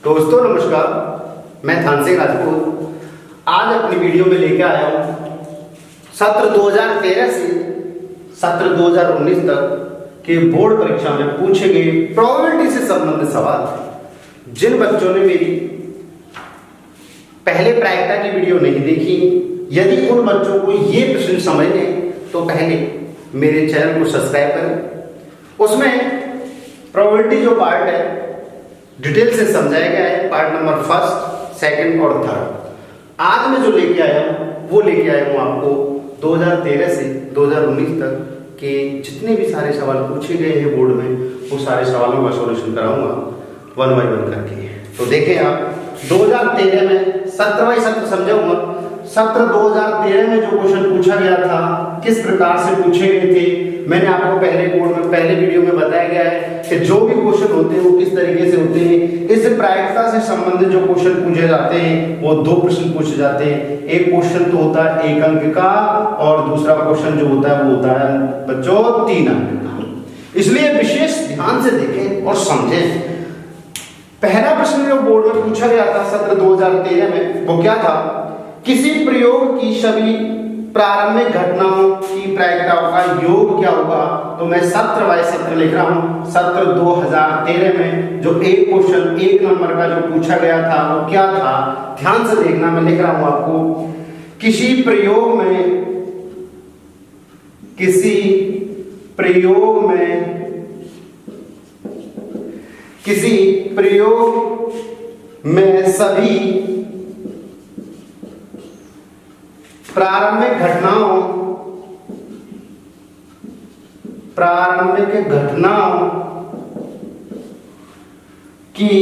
दोस्तों नमस्कार, मैं थान सिंह राजपूत आज अपनी वीडियो में लेकर आया हूँ सत्र 2013 से सत्र 2019 तक के बोर्ड परीक्षा में पूछे गए प्रोबेबिलिटी से संबंधित सवाल। जिन बच्चों ने मेरी पहले प्रायिकता की वीडियो नहीं देखी, यदि उन बच्चों को ये प्रश्न समझने तो पहले मेरे चैनल को सब्सक्राइब करें। उसमें प्रोबेबिलिटी जो पार्ट है डिटेल से समझाया गया है, पार्ट नंबर फर्स्ट, सेकंड और थर्ड। आज मैं जो लेके आया हूँ वो लेके आया हूँ आपको 2013 से 2019 तक के जितने भी सारे सवाल पूछे गए हैं बोर्ड में, वो सारे सवालों का सॉल्यूशन कराऊंगा वन बाय वन करके। तो देखें आप, 2013 में सत्र बाई सत्र समझाऊंगा। सत्र 2013 में जो क्वेश्चन पूछा गया था किस प्रकार से पूछे गए थे, मैंने आपको पहले वीडियो में बताया गया है कि जो भी क्वेश्चन होते हैं वो किस तरीके से होते हैं। इस प्रायिकता से संबंधित जो क्वेश्चन पूछे जाते हैं वो दो प्रश्न पूछे जाते हैं। एक क्वेश्चन तो होता है 1 अंक का और दूसरा क्वेश्चन जो होता है वो होता है बच्चों 3 अंक का। इसलिए विशेष ध्यान से देखें और समझें। पहला प्रश्न जो बोर्ड में पूछा गया था सत्र 2013 में वो क्या था, किसी प्रयोग की सभी प्रारंभिक घटनाओं की प्रायिकताओं का योग क्या होगा। तो मैं सत्र बाय सत्र लिख रहा हूं। सत्र 2013 में जो एक क्वेश्चन 1 नंबर का जो पूछा गया था वो क्या था, ध्यान से देखना। मैं लिख रहा हूं आपको, किसी प्रयोग में सभी प्रारंभिक घटनाओं की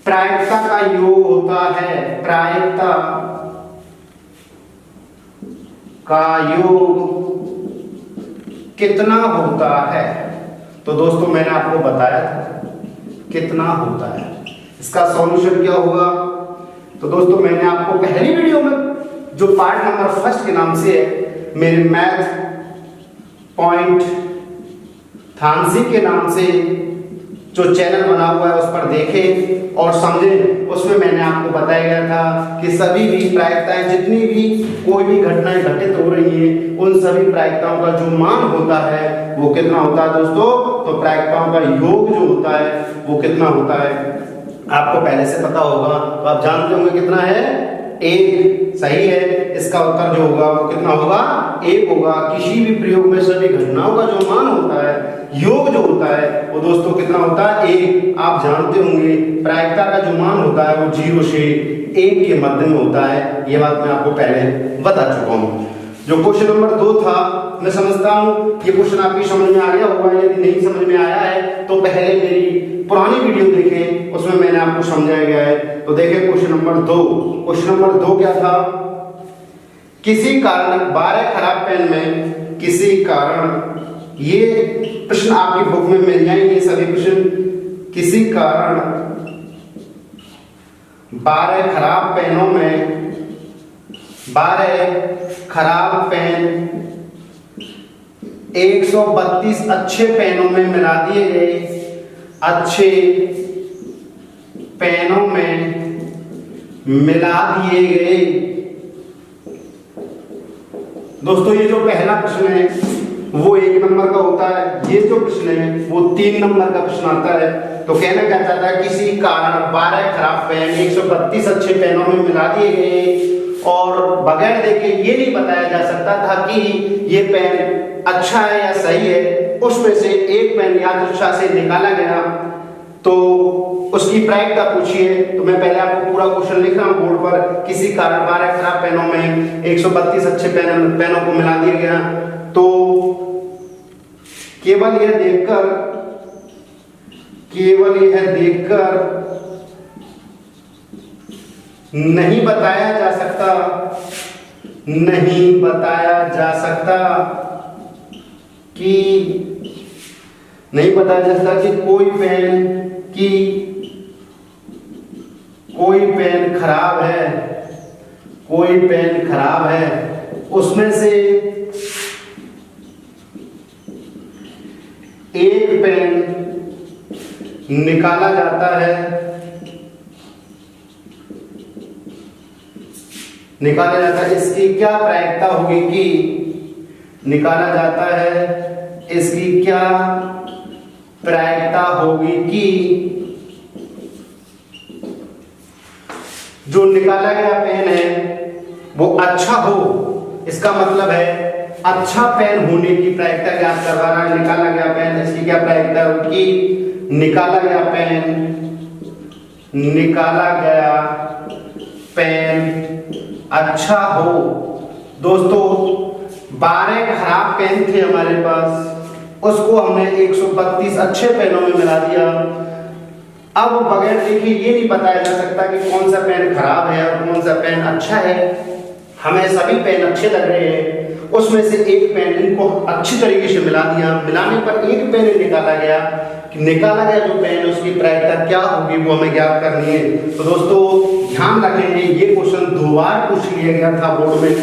प्रायिकता का योग होता है। प्रायिकता का योग कितना होता है। तो दोस्तों मैंने आपको बताया था कितना होता है। इसका सॉल्यूशन क्या होगा। तो दोस्तों मैंने आपको पहली वीडियो में जो पार्ट नंबर फर्स्ट के नाम से है, मेरे मैथ पॉइंट थानसी के नाम से जो चैनल बना हुआ है उस पर देखें और समझें। उसमें मैंने आपको बताया गया था कि सभी भी प्रायिकताएं, जितनी भी कोई भी घटनाएं घटित हो रही हैं, उन सभी प्रायिकताओं का जो मान होता है वो कितना होता है दोस्तों। तो प्रायिकताओं का योग जो होता है वो कितना होता है आपको पहले से पता होगा, तो आप जानते होंगे कितना है, 1। सही है, इसका उत्तर जो होगा वो कितना होगा, 1 होगा। किसी भी प्रयोग में सभी घटनाओं का जो मान होता है, योग जो होता है वो दोस्तों कितना होता है, 1। आप जानते होंगे प्रायिकता का जो मान होता है वो 0 से 1 के मध्य में होता है। ये बात मैं आपको पहले बता चुका हूँ। जो क्वेश्चन नंबर 2 था, मैं समझता हूँ ये क्वेश्चन आपकी समझ में आ गया होगा। यदि नहीं समझ में आया है तो पहले मेरी पुरानी वीडियो देखें, उसमें मैंने आपको समझाया गया है। तो देखें क्वेश्चन नंबर 2। क्वेश्चन नंबर 2 क्या था, किसी कारण 12 खराब पेन में, किसी कारण, ये प्रश्न आपकी बुक में मिल जाएंगे सभी प्रश्न। किसी कारण 12 खराब पेनों में 12 खराब पेन 132 अच्छे पेनों में मिला दिए गए। अच्छे पेनों में मिला दिए गए। दोस्तों ये जो पहला प्रश्न है वो 1 नंबर का होता है, ये जो प्रश्न है वो 3 नंबर का प्रश्न आता है। तो कहना क्या चाहता है, किसी कारण 12 खराब पेन 132 अच्छे पेनों में मिला दिए गए और बगैर देखे ये नहीं बताया जा सकता था कि ये पेन अच्छा है या सही है। उसमें से एक पेन यादृच्छा से निकाला गया, तो उसकी प्रायिकता पूछिए। तो मैं पहले आपको पूरा क्वेश्चन लिख रहा हूं बोर्ड पर। किसी कारण 12 खराब पेनों में 132 अच्छे पेनों को मिला दिया गया। तो केवल यह देखकर नहीं बताया जा सकता कि कोई पेन खराब है। उसमें से एक पेन निकाला जाता है, निकाला जाता है, इसकी क्या प्रायिकता होगी कि निकाला जाता है, इसकी क्या प्रायिकता होगी कि जो निकाला गया पेन है वो अच्छा हो। इसका मतलब है अच्छा पेन होने की प्रायिकता ज्ञात करवा रहा है। निकाला गया पेन, इसकी क्या प्रायिकता होगी? निकाला गया पेन, निकाला गया पेन अच्छा हो। दोस्तों 12 खराब पेन थे हमारे पास, उसको हमने 132 अच्छे पेनों में मिला दिया। अब बगैर देखे ये नहीं बताया जा सकता कि कौन सा पेन खराब है और कौन सा पेन अच्छा है। हमें सभी पेन अच्छे लग रहे हैं, उसमें से एक पेन इनको अच्छी तरीके से मिला दिया। मिलाने पर एक पेन निकाला गया कि निकाला गया जो पेन उसकी प्रायिकता क्या होगी वो हमें ज्ञात करनी है। तो दोस्तों ध्यान रखेंगे, ये क्वेश्चन 2 बार पूछ लिया गया था बोर्ड में,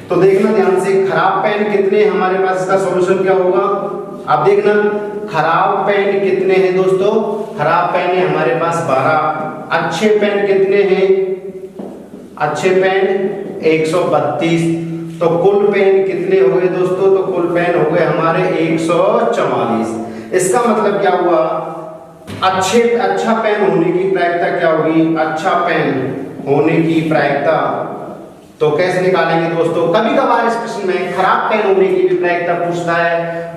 तो देखना ध्यान से। खराब पेन कितने हमारे पास, इसका सॉल्यूशन क्या होगा आप देखना। खराब पेन कितने हैं दोस्तों? खराब पेन है हमारे पास 12। अच्छे पेन कितने हैं? अच्छे पेन 132। तो कुल पेन कितने हो गए दोस्तों? तो कुल पेन हो गए हमारे 144। इसका मतलब क्या हुआ? अच्छा पेन होने की प्रायिकता क्या होगी? अच्छा पेन होने की प्रायिकता तो कैसे निकालेंगे दोस्तों? कभी कभार इस प्रश्न में खराब पेन होने की भी प्रायिकता पूछता है,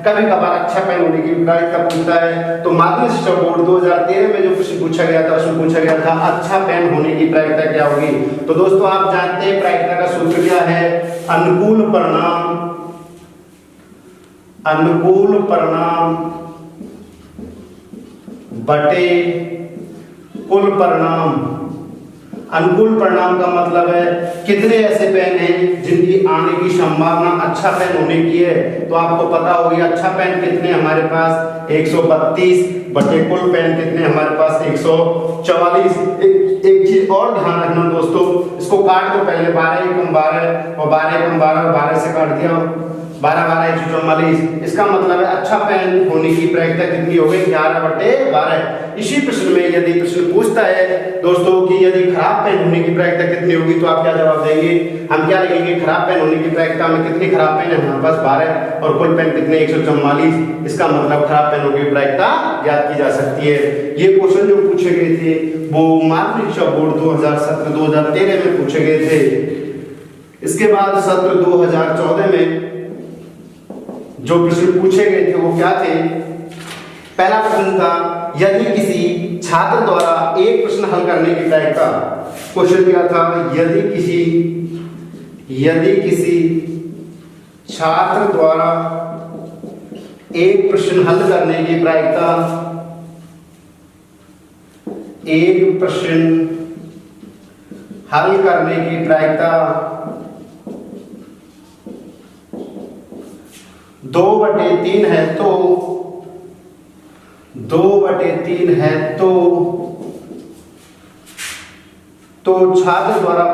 कभी कभार अच्छा पेन होने की भी प्रायिकता पूछता है। तो माध्यमिक शिक्षा बोर्ड 2013 में जो प्रश्न पूछा गया था उसमें पूछा गया था अच्छा पेन होने की प्रायिकता क्या होगी। तो दोस्तों आप जानते हैं प्रायिकता का सूत्र क्या है? अनुकूल परिणाम, अनुकूल परिणाम बटे कुल परिणाम। अनुकूल परिणाम का मतलब है कितने ऐसे पेन हैं जिनकी आने की संभावना अच्छा पेन होने की है। तो आपको पता होगी अच्छा पेन कितने हमारे पास 132 बटे कुल पेन कितने हमारे पास 144। एक चीज और ध्यान रखना दोस्तों, इसको काट दो पहले, 12 एकम 12 और 12 एकम 12 और 12 से काट दिया 12 12 144। इसका मतलब है अच्छा पेन होने की प्रायिकता कितनी हो गई? 11 बटे 12। इसी प्रश्न में यदि प्रश्न पूछता है दोस्तों कि यदि खराब पेन होने की प्रायिकता कितनी होगी, तो आप क्या जवाब देंगे? हम क्या लिखेंगे? खराब पेन होने की प्रायिकता में कितनी खराब पेन है हमारे पास? 12 और कुल पेन कितने? 144। इसका मतलब खराब पेनों की प्रायिकता ज्ञात की जा सकती है। ये क्वेश्चन जो पूछे गए थे वो माध्यमिक शिक्षा बोर्ड 2013 में पूछे गए थे। इसके बाद सत्र 2014 में जो प्रश्न पूछे गए थे वो क्या थे? पहला प्रश्न था यदि किसी छात्र द्वारा एक प्रश्न हल करने की प्रायिकता। क्वेश्चन क्या था? यदि किसी छात्र द्वारा एक प्रश्न हल करने की प्रायिकता, एक प्रश्न हल करने की प्रायिकता 2/3 है तो 2/3 है तो छात्र द्वारा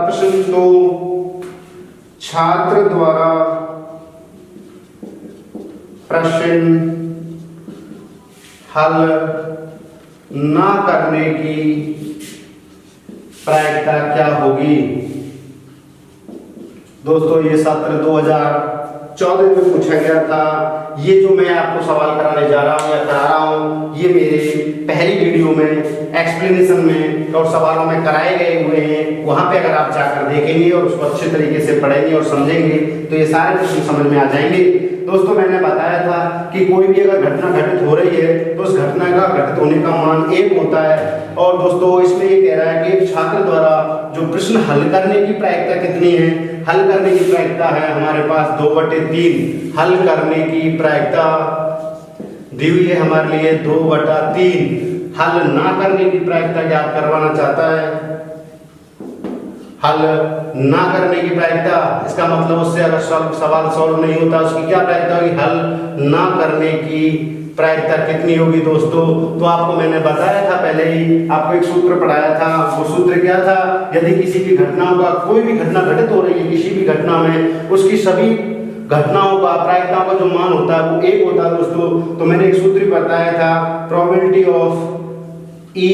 प्रश्न हल ना करने की प्रायिकता क्या होगी? दोस्तों ये सत्र 2014 में पूछा गया था। ये जो मैं आपको सवाल कराने जा रहा हूँ या करा रहा हूँ, ये मेरे पहली वीडियो में एक्सप्लेनेशन में और सवालों में कराए गए हुए हैं। वहां पे अगर आप जाकर देखेंगे और उसको अच्छे तरीके से पढ़ेंगे और समझेंगे तो ये सारे प्रश्न समझ में आ जाएंगे। दोस्तों मैंने बताया था कि कोई भी अगर घटना घटित हो रही है तो उस घटना का घटित होने का मान 1 होता है। और दोस्तों इसमें ये कह रहा है कि एक छात्र द्वारा जो प्रश्न हल करने की प्रायिकता कितनी है? हल करने की प्रायिकता है हमारे पास 2/3। हल करने की प्रायिकता दी हुई है हमारे लिए 2/3। हल ना करने की प्रायिकता ज्ञात करवाना चाहता है। हल ना करने की प्रायिकता, इसका मतलब उससे अगर सवाल सॉल्व नहीं होता उसकी क्या प्रायिकता होगी? हल ना करने की प्रायिकता कितनी होगी दोस्तों? तो आपको मैंने बताया था पहले ही, आपको एक सूत्र पढ़ाया था। वो सूत्र क्या था? यदि किसी भी घटनाओं का, कोई भी घटना घटित हो रही है किसी भी घटना में, उसकी सभी घटनाओं का प्रायिकताओं का जो मान होता है वो 1 होता है दोस्तों। तो मैंने एक सूत्र बताया था, प्रोबेबिलिटी ऑफ ई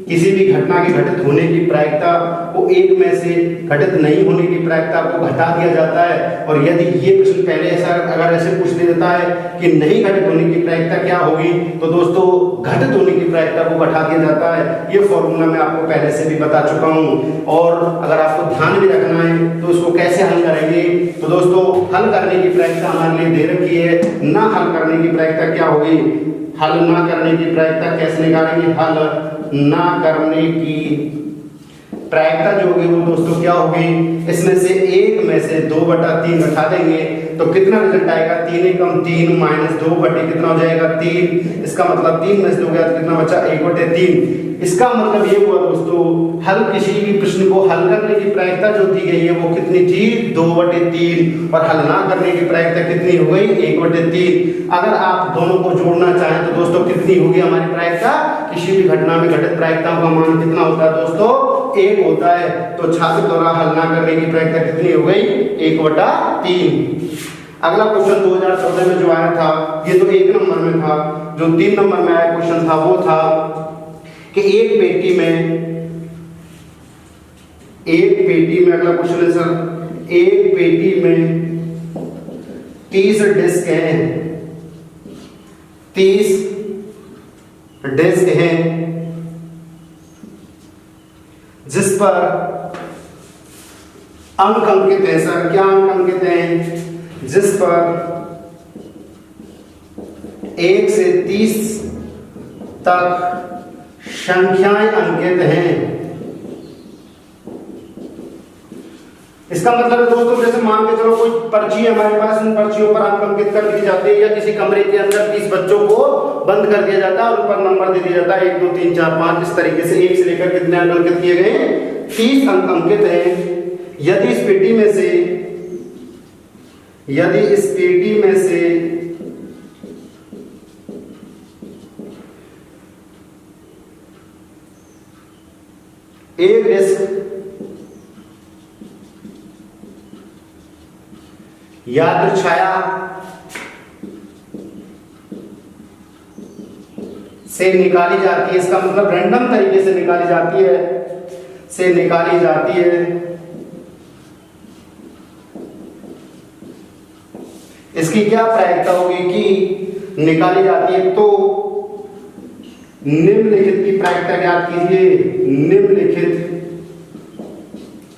किसी भी घटना के घटित होने की प्रायिकता को एक में से घटित नहीं होने की प्रायिकता को घटा दिया जाता है। और यदि ये प्रश्न पहले ऐसा अगर ऐसे पूछ देता है कि नहीं घटित होने की प्रायिकता क्या होगी, तो दोस्तों घटित होने की प्रायिकता को घटा दिया जाता है। ये फॉर्मूला मैं आपको पहले से भी बता चुका हूँ। और अगर आपको ध्यान भी रखना है तो इसको कैसे हल करेंगे, तो दोस्तों हल करने की प्रायिकता हमारे लिए दे रखी है। ना हल करने की प्रायिकता क्या होगी, हल ना करने की प्रायिकता कैसे निकालेंगे, हल ना करने की प्रायिकता जो होगी वो दोस्तों क्या होगी, इसमें से एक में से 2/3 घटा देंगे तो कितना रिजल्ट आएगा, 3 एकम 3 माइनस 2 बटे कितना हो जाएगा 3। इसका मतलब 3 में से 2 गया तो कितना बचा 1/3। इसका मतलब ये हुआ दोस्तों हल किसी भी प्रश्न को हल करने की प्रायिकता जो दी गई है वो कितनी थी 2/3 और हल ना करने की प्रायिकता कितनी हो गई 1/3। अगर आप दोनों को जोड़ना चाहें तो दोस्तों कितनी होगी हमारी प्रायिकता, किसी भी घटना में घटित प्रायिकताओं का मान कितना होता है दोस्तों 1 होता है। तो छात्र द्वारा हल ना करने की प्रायिकता कितनी हो गई 1/3। अगला क्वेश्चन 2014 में जो आया था, ये तो 1 नंबर में था, जो 3 नंबर में आया क्वेश्चन था वो था कि एक पेटी में अगला क्वेश्चन है सर, एक पेटी में 30 डिस्क हैं, 30 डिस्क हैं जिस पर अंक अंकित है। सर क्या अंक अंकित हैं, जिस पर 1 से 30 तक संख्याएं अंकित हैं। इसका मतलब है दोस्तों जैसे मान के चलो कोई पर्ची है हमारे पास, उन पर्चियों पर अंक अंकित कर दी जाती है, या किसी कमरे के अंदर 30 बच्चों को बंद कर दिया जाता है और उन पर नंबर दे दिया जाता है 1 2 3 4 5 इस तरीके से 1 से लेकर कितने अंक अंकित किए गए 30 अंक अंकित हैं। यदि इस पेटी में से एक डिस्क यादृच्छाया से निकाली जाती है, इसका मतलब रैंडम तरीके से निकाली जाती है, इसकी क्या प्रायिकता होगी कि निकाली जाती है। तो निम्नलिखित की प्रायिकता ज्ञात कीजिए, निम्नलिखित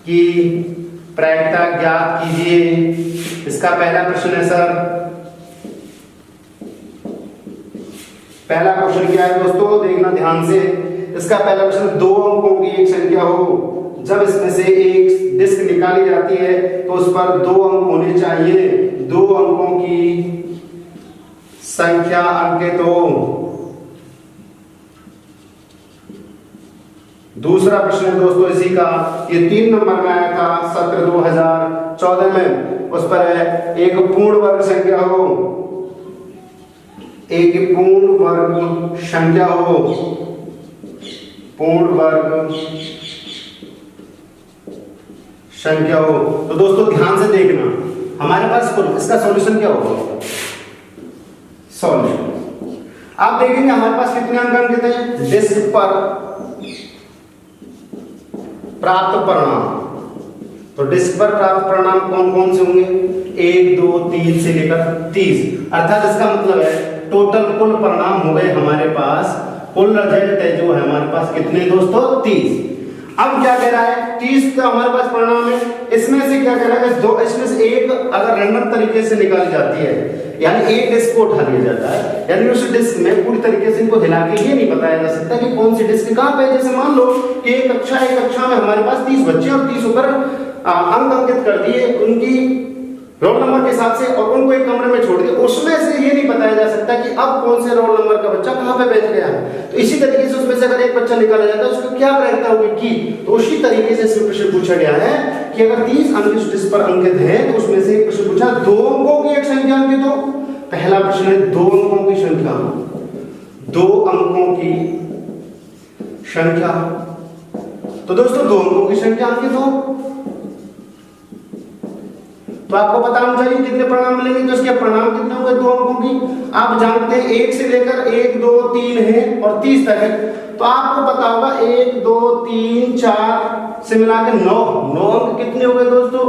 की प्रायिकता ज्ञात कीजिए। इसका पहला प्रश्न है सर, पहला क्वेश्चन क्या है दोस्तों देखना ध्यान से। इसका पहला प्रश्न 2 अंकों की एक संख्या हो, जब इसमें से एक डिस्क निकाली जाती है तो उस पर 2 अंक होने चाहिए, 2 अंकों की संख्या अंकित हो। दूसरा प्रश्न है दोस्तों इसी का, ये 3 नंबर में आया था सत्र 2014 में, उस पर है एक पूर्ण वर्ग संख्या हो, एक पूर्ण वर्ग संख्या हो, पूर्ण वर्ग संख्या हो। तो दोस्तों ध्यान से देखना, हमारे पास इसका सॉल्यूशन क्या होगा, सॉल्यूशन आप देखेंगे हमारे पास कितने अंक अंकित हैं, डिस्क पर प्राप्त परिणाम। तो डिस्क पर प्राप्त परिणाम कौन कौन से होंगे, 1 2 3 से लेकर 30, अर्थात इसका मतलब है टोटल कुल परिणाम हो गए हमारे पास, कुल रिजल्ट है जो है हमारे पास कितने दोस्तों 30। अब क्या कह रहा है 30 का हमारे पास परिणाम है, इसमें से क्या कह रहा है दो, इसमें से एक अगर रैंडम तरीके से निकाली जाती है, यानी एक डिस्क को उठा लिया जाता है, यानी उस डिस्क में पूरी तरीके से इनको हिला के ये नहीं बताया जा सकता कि कौन सी डिस्क कहां पे। जैसे मान लो कि एक कक्षा में हमारे पास 30 बच्चे और 30 ऊपर अंक अंकित कर दिए उनकी रोल नंबर के हिसाब से और उनको एक कमरे में छोड़ दिया, उसमें से ये नहीं बताया जा सकता कि अब कौन से रोल नंबर का बच्चा कहां पे बैठ गया है। तो इसी तरीके से उसमें से अगर एक बच्चा निकाला जाता है उसको क्या प्रायिकता होगी की, तो उसी तरीके से इसमें प्रश्न पूछा गया है कि अगर 30 अंक इस डिस्क पर अंकित हैं तो उसमें से एक प्रश्न पूछा 2 अंकों की एक संख्या अंकित हो। पहला प्रश्न है 2 अंकों की संख्या, 2 अंकों की संख्या। तो दोस्तों 2 अंकों की संख्या अंकित हो, तो आपको पता होना चाहिए कितने परिणाम मिलेंगे, तो इसके परिणाम कितने होंगे 2 अंकों की। आप जानते हैं 1 से लेकर 1 2 3 है और 30 तक है, तो आपको पता होगा 1 2 3 4 से मिला के 9 अंक कितने हो गए दोस्तों।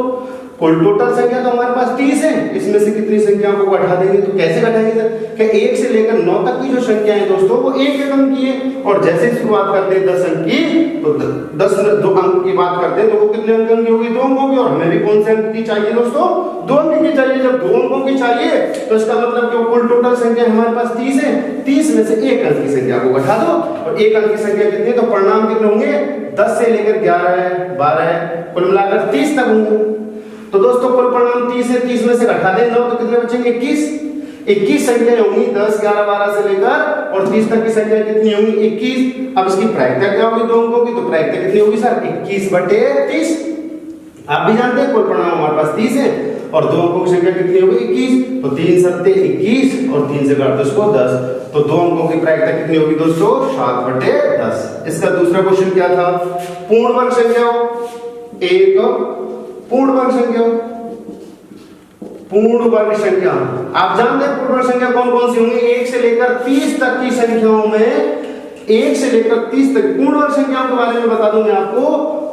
कुल टोटल संख्या तो हमारे पास 30 है, इसमें से कितनी संख्याओं को घटा देंगे, तो कैसे घटाएंगे सर कि 1 से लेकर 9 तक की जो संख्या है दोस्तों वो 1 अंक की है, और जैसे शुरुआत करते हैं 10 अंक की तो 10 2 अंक की बात करते हैं तो वो कितने अंक की होगी 2 अंकों की, और हमें भी कौन से अंक की चाहिए दोस्तों 2 अंक की चाहिए। जब 2 अंकों की चाहिए तो इसका मतलब कि कुल टोटल संख्या हमारे पास 30 है, 30 में से 1 अंक की संख्या को घटा दो, और 1 अंक की संख्या कितनी है तो परिणाम कितने होंगे 10 से लेकर 11 12 कुल मिलाकर 30 तक होंगे। तो दोस्तों कुल परिणाम 30 है, 30 में से घटा दें 9 तो कितने बचेंगे 21 संख्याएं होंगी 10 11 12 से लेकर और 30 तक की संख्या कितनी होंगी 21। अब इसकी प्रायिकता क्या होगी 2 अंकों की, तो प्रायिकता कितनी होगी सर 21/30। आप भी जानते हैं कुल परिणाम हमारे पास 30 है और 2 अंकों की संख्या कितनी होगी 21, तो 3 7 21 और 3 से काट दो इसको 10, तो 2 अंकों की प्रायिकता कितनी होगी दोस्तों 7/10। इसका दूसरा क्वेश्चन क्या था, पूर्ण वर्ग संख्या एक पूर्ण वर्ग संख्या, पूर्ण वर्ग संख्या आप जानते हैं पूर्ण वर्ग संख्या कौन कौन सी होंगी, 1 से लेकर 30 तक की संख्याओं में 1 से लेकर 30 तक पूर्ण वर्ग संख्याओं के बारे में बता दूं मैं आपको,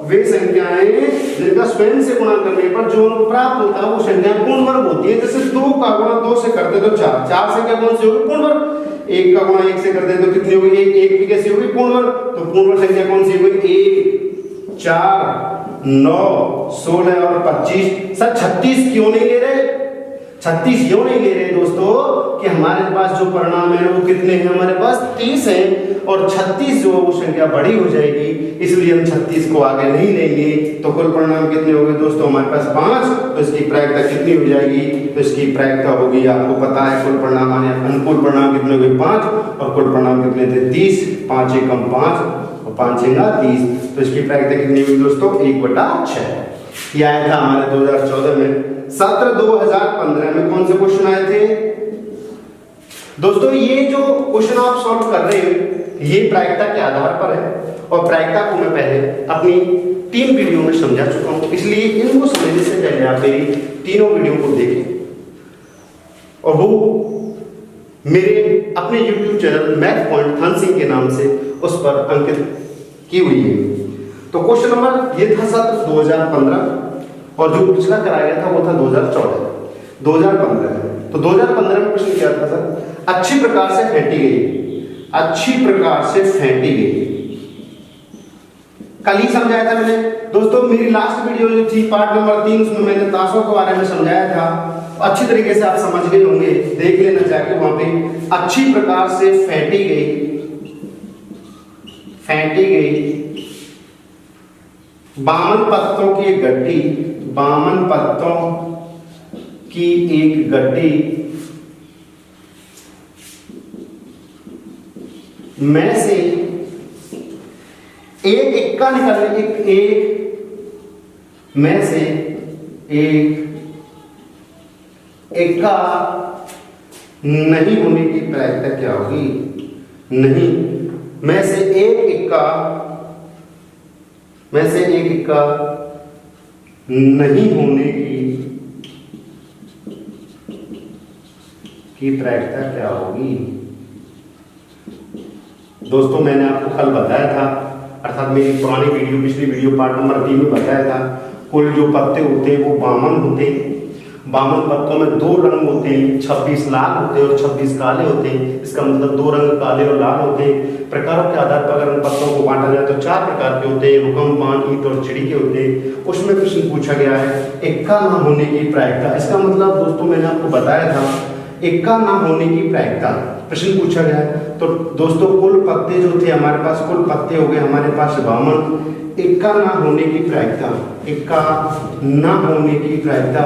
वे संख्याएं जिनका स्वयं से गुणा करने पर जो अंक प्राप्त होता है वो संख्याएं पूर्ण वर्ग होती है। जैसे 2 का गुणा 2 से करते तो 4 संख्या कौन सी होगी पूर्ण वर्ग, 1 का गुणा 1 से करते तो कितनी होगी 1 भी कैसी होगी पूर्ण वर्ग, तो पूर्ण वर्ग संख्या कौन सी होगी 1 4 9 16 और 25। सर 36 क्यों नहीं ले रहे, 36 क्यों नहीं ले रहे दोस्तों कि हमारे पास जो परिणाम है वो कितने हैं हमारे पास 30 है, और 36 जो वो संख्या बड़ी हो जाएगी इसलिए हम 36 को आगे नहीं लेंगे। तो कुल परिणाम कितने हो गए दोस्तों हमारे पास 5, तो इसकी प्रायिकता कितनी हो जाएगी, तो इसकी प्रायिकता होगी आपको पता है कुल परिणाम आने अनुकूल परिणाम कितने हो गए 5 और कुल परिणाम कितने थे 30, 5 एकम 5 और 5 छंगा 30, तो इसकी प्रायिकता कितनी हुई दोस्तों 1/6। ये आया था हमारे 2014 में। सत्र 2015 में कौन से क्वेश्चन आए थे दोस्तों, ये जो क्वेश्चन आप सॉल्व कर रहे हैं ये प्रायिकता के आधार पर है, और प्रायिकता को मैं पहले अपनी 3 वीडियो में समझा चुका हूं, इसलिए इनको समझने से पहले आप मेरी तीनों वीडियो को देखें, और वो मेरे अपने YouTube channel math point Dhan Singh के नाम से उस पर अंकित की हुई है। तो क्वेश्चन नंबर ये था सत्र 2015, और जो पिछला कराया गया था वो था 2015 में। तो 2015 में प्रश्न क्या था सर, अच्छी प्रकार से फेंटी गई, अच्छी प्रकार से फेंटी गई, कल ही समझाया था मैंने दोस्तों, मेरी लास्ट वीडियो जो थी पार्ट नंबर 3 उसमें मैंने ताशों के बारे में समझाया था, अच्छी तरीके से आप समझ गए होंगे, देख लेना चाहिए वहां पे। अच्छी प्रकार से फेंटी गई 52 पत्तों की एक गड्डी, 52 पत्तों की एक गड्डी में से एक इक्का निकलने एक में से एक इक्का नहीं होने की प्रायिकता क्या होगी, नहीं में से एक इक्का नहीं होने की प्रायिकता क्या होगी। दोस्तों मैंने आपको कल बताया था, अर्थात मेरी पुरानी वीडियो पिछली वीडियो पार्ट नंबर 3 में बताया था, कुल जो पत्ते होते हैं वो 52 होते हैं, 52 पत्तों में 2 रंग होते हैं, 26 लाल होते हैं और 26 काले होते हैं। इसका मतलब 2 रंग काले और लाल होते हैं। प्रकारों के आधार पर अगर इन पत्तों को बांटा जाए तो 4 प्रकार के होते हैं, रुकम, पान, ईंट और चिड़ी के होते हैं। उसमें प्रश्न पूछा गया है इक्का न होने की प्रायिकता। इसका मतलब दोस्तों मैंने आपको बताया था इक्का न होने की प्रायिकता प्रश्न पूछा गया है। तो दोस्तों कुल पत्ते जो थे हमारे पास, कुल पत्ते हो गए हमारे पास 52, इक्का न होने की प्रायिकता, इक्का न होने की प्रायिकता,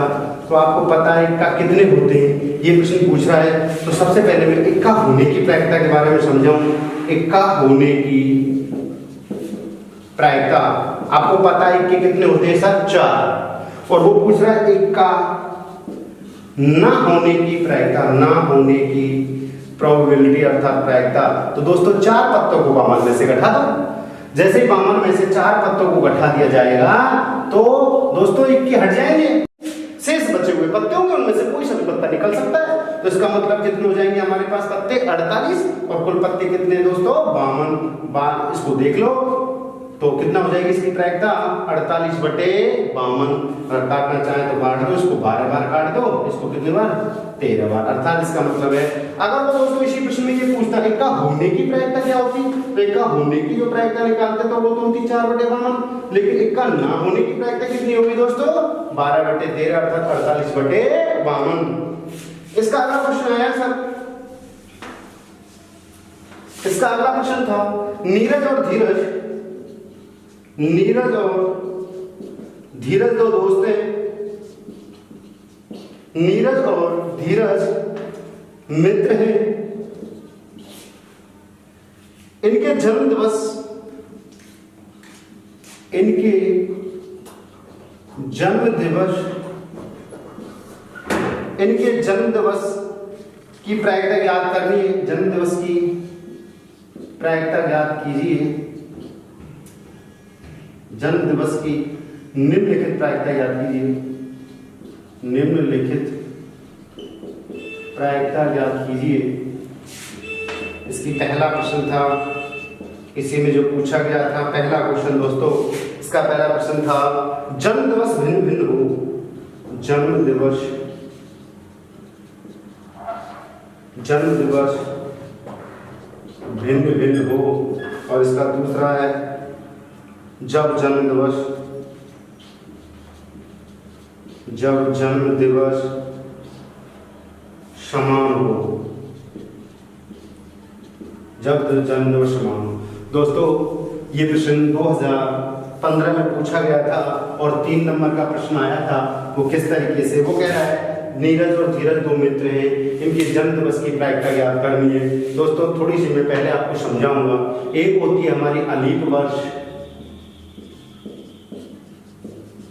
तो आपको पता है इक्का कितने होते हैं ये प्रश्न पूछ रहा है। तो सबसे पहले मैं इक्का होने की प्रायिकता के बारे में समझाऊं। इक्का होने की प्रायिकता आपको पता है इक्के कितने होते हैं सर 4, और वो पूछ रहा है इक्का ना होने की प्रायिकता, ना होने की प्रोबेबिलिटी अर्थात प्रायिकता। तो दोस्तों 4 पत्तों को 52 में से घटा दो। जैसे 52 में से 4 पत्तों को घटा दिया जाएगा तो दोस्तों इक्के हट जाएंगे, शेष शेष बचे हुए पत्ते होंगे उनमें से कोई सा भी पत्ता निकल सकता है। तो इसका मतलब कितने हो जाएंगे हमारे पास पत्ते 48 और कुल पत्ते कितने हैं दोस्तों 52। इसको देख लो तो कितना हो जाएगी इसकी प्रायिकता 48/52। अगर काटना चाहे तो काट दो, इसको 12 बार काट दो, इसको कितने बार 13 बार। अर्थात इसका मतलब है अगर वो दोस्तों इसी प्रश्न में ये पूछता है इक्का होने की प्रायिकता क्या होती, तो इक्का होने की जो प्रायिकता निकालते तो वो तो होती 4/52, लेकिन इक्का ना होने की प्रायिकता कितनी होगी दोस्तों 12/13 अर्थात 48/52। इसका अगला प्रश्न आया सर, इसका अगला प्रश्न था नीरज और धीरज दो दोस्त हैं। नीरज और धीरज मित्र हैं। इनके जन्म दिवस की प्रायिकता याद करनी है। जन्म दिवस की प्रायिकता याद कीजिए। जन्म दिवस की निम्नलिखित प्रायिकता याद कीजिए। निम्नलिखित प्रायिकता याद कीजिए। इसकी पहला प्रश्न था, इसी में जो पूछा गया था पहला क्वेश्चन दोस्तों, इसका पहला प्रश्न था जन्म दिवस भिन्न भिन्न हो। जन्म दिवस भिन्न भिन्न हो। और इसका दूसरा है जब जन्म दिवस समान हो। जब जन्म दिवस समान हो। दोस्तों ये प्रश्न 2015 में पूछा गया था और 3 नंबर का प्रश्न आया था। वो किस तरीके से, वो कह रहा है नीरज और धीरज दो मित्र हैं, इनके जन्म दिवस की प्रायिकता याद करनी है। दोस्तों थोड़ी सी मैं पहले आपको समझाऊंगा। एक होती है हमारी अलीप वर्ष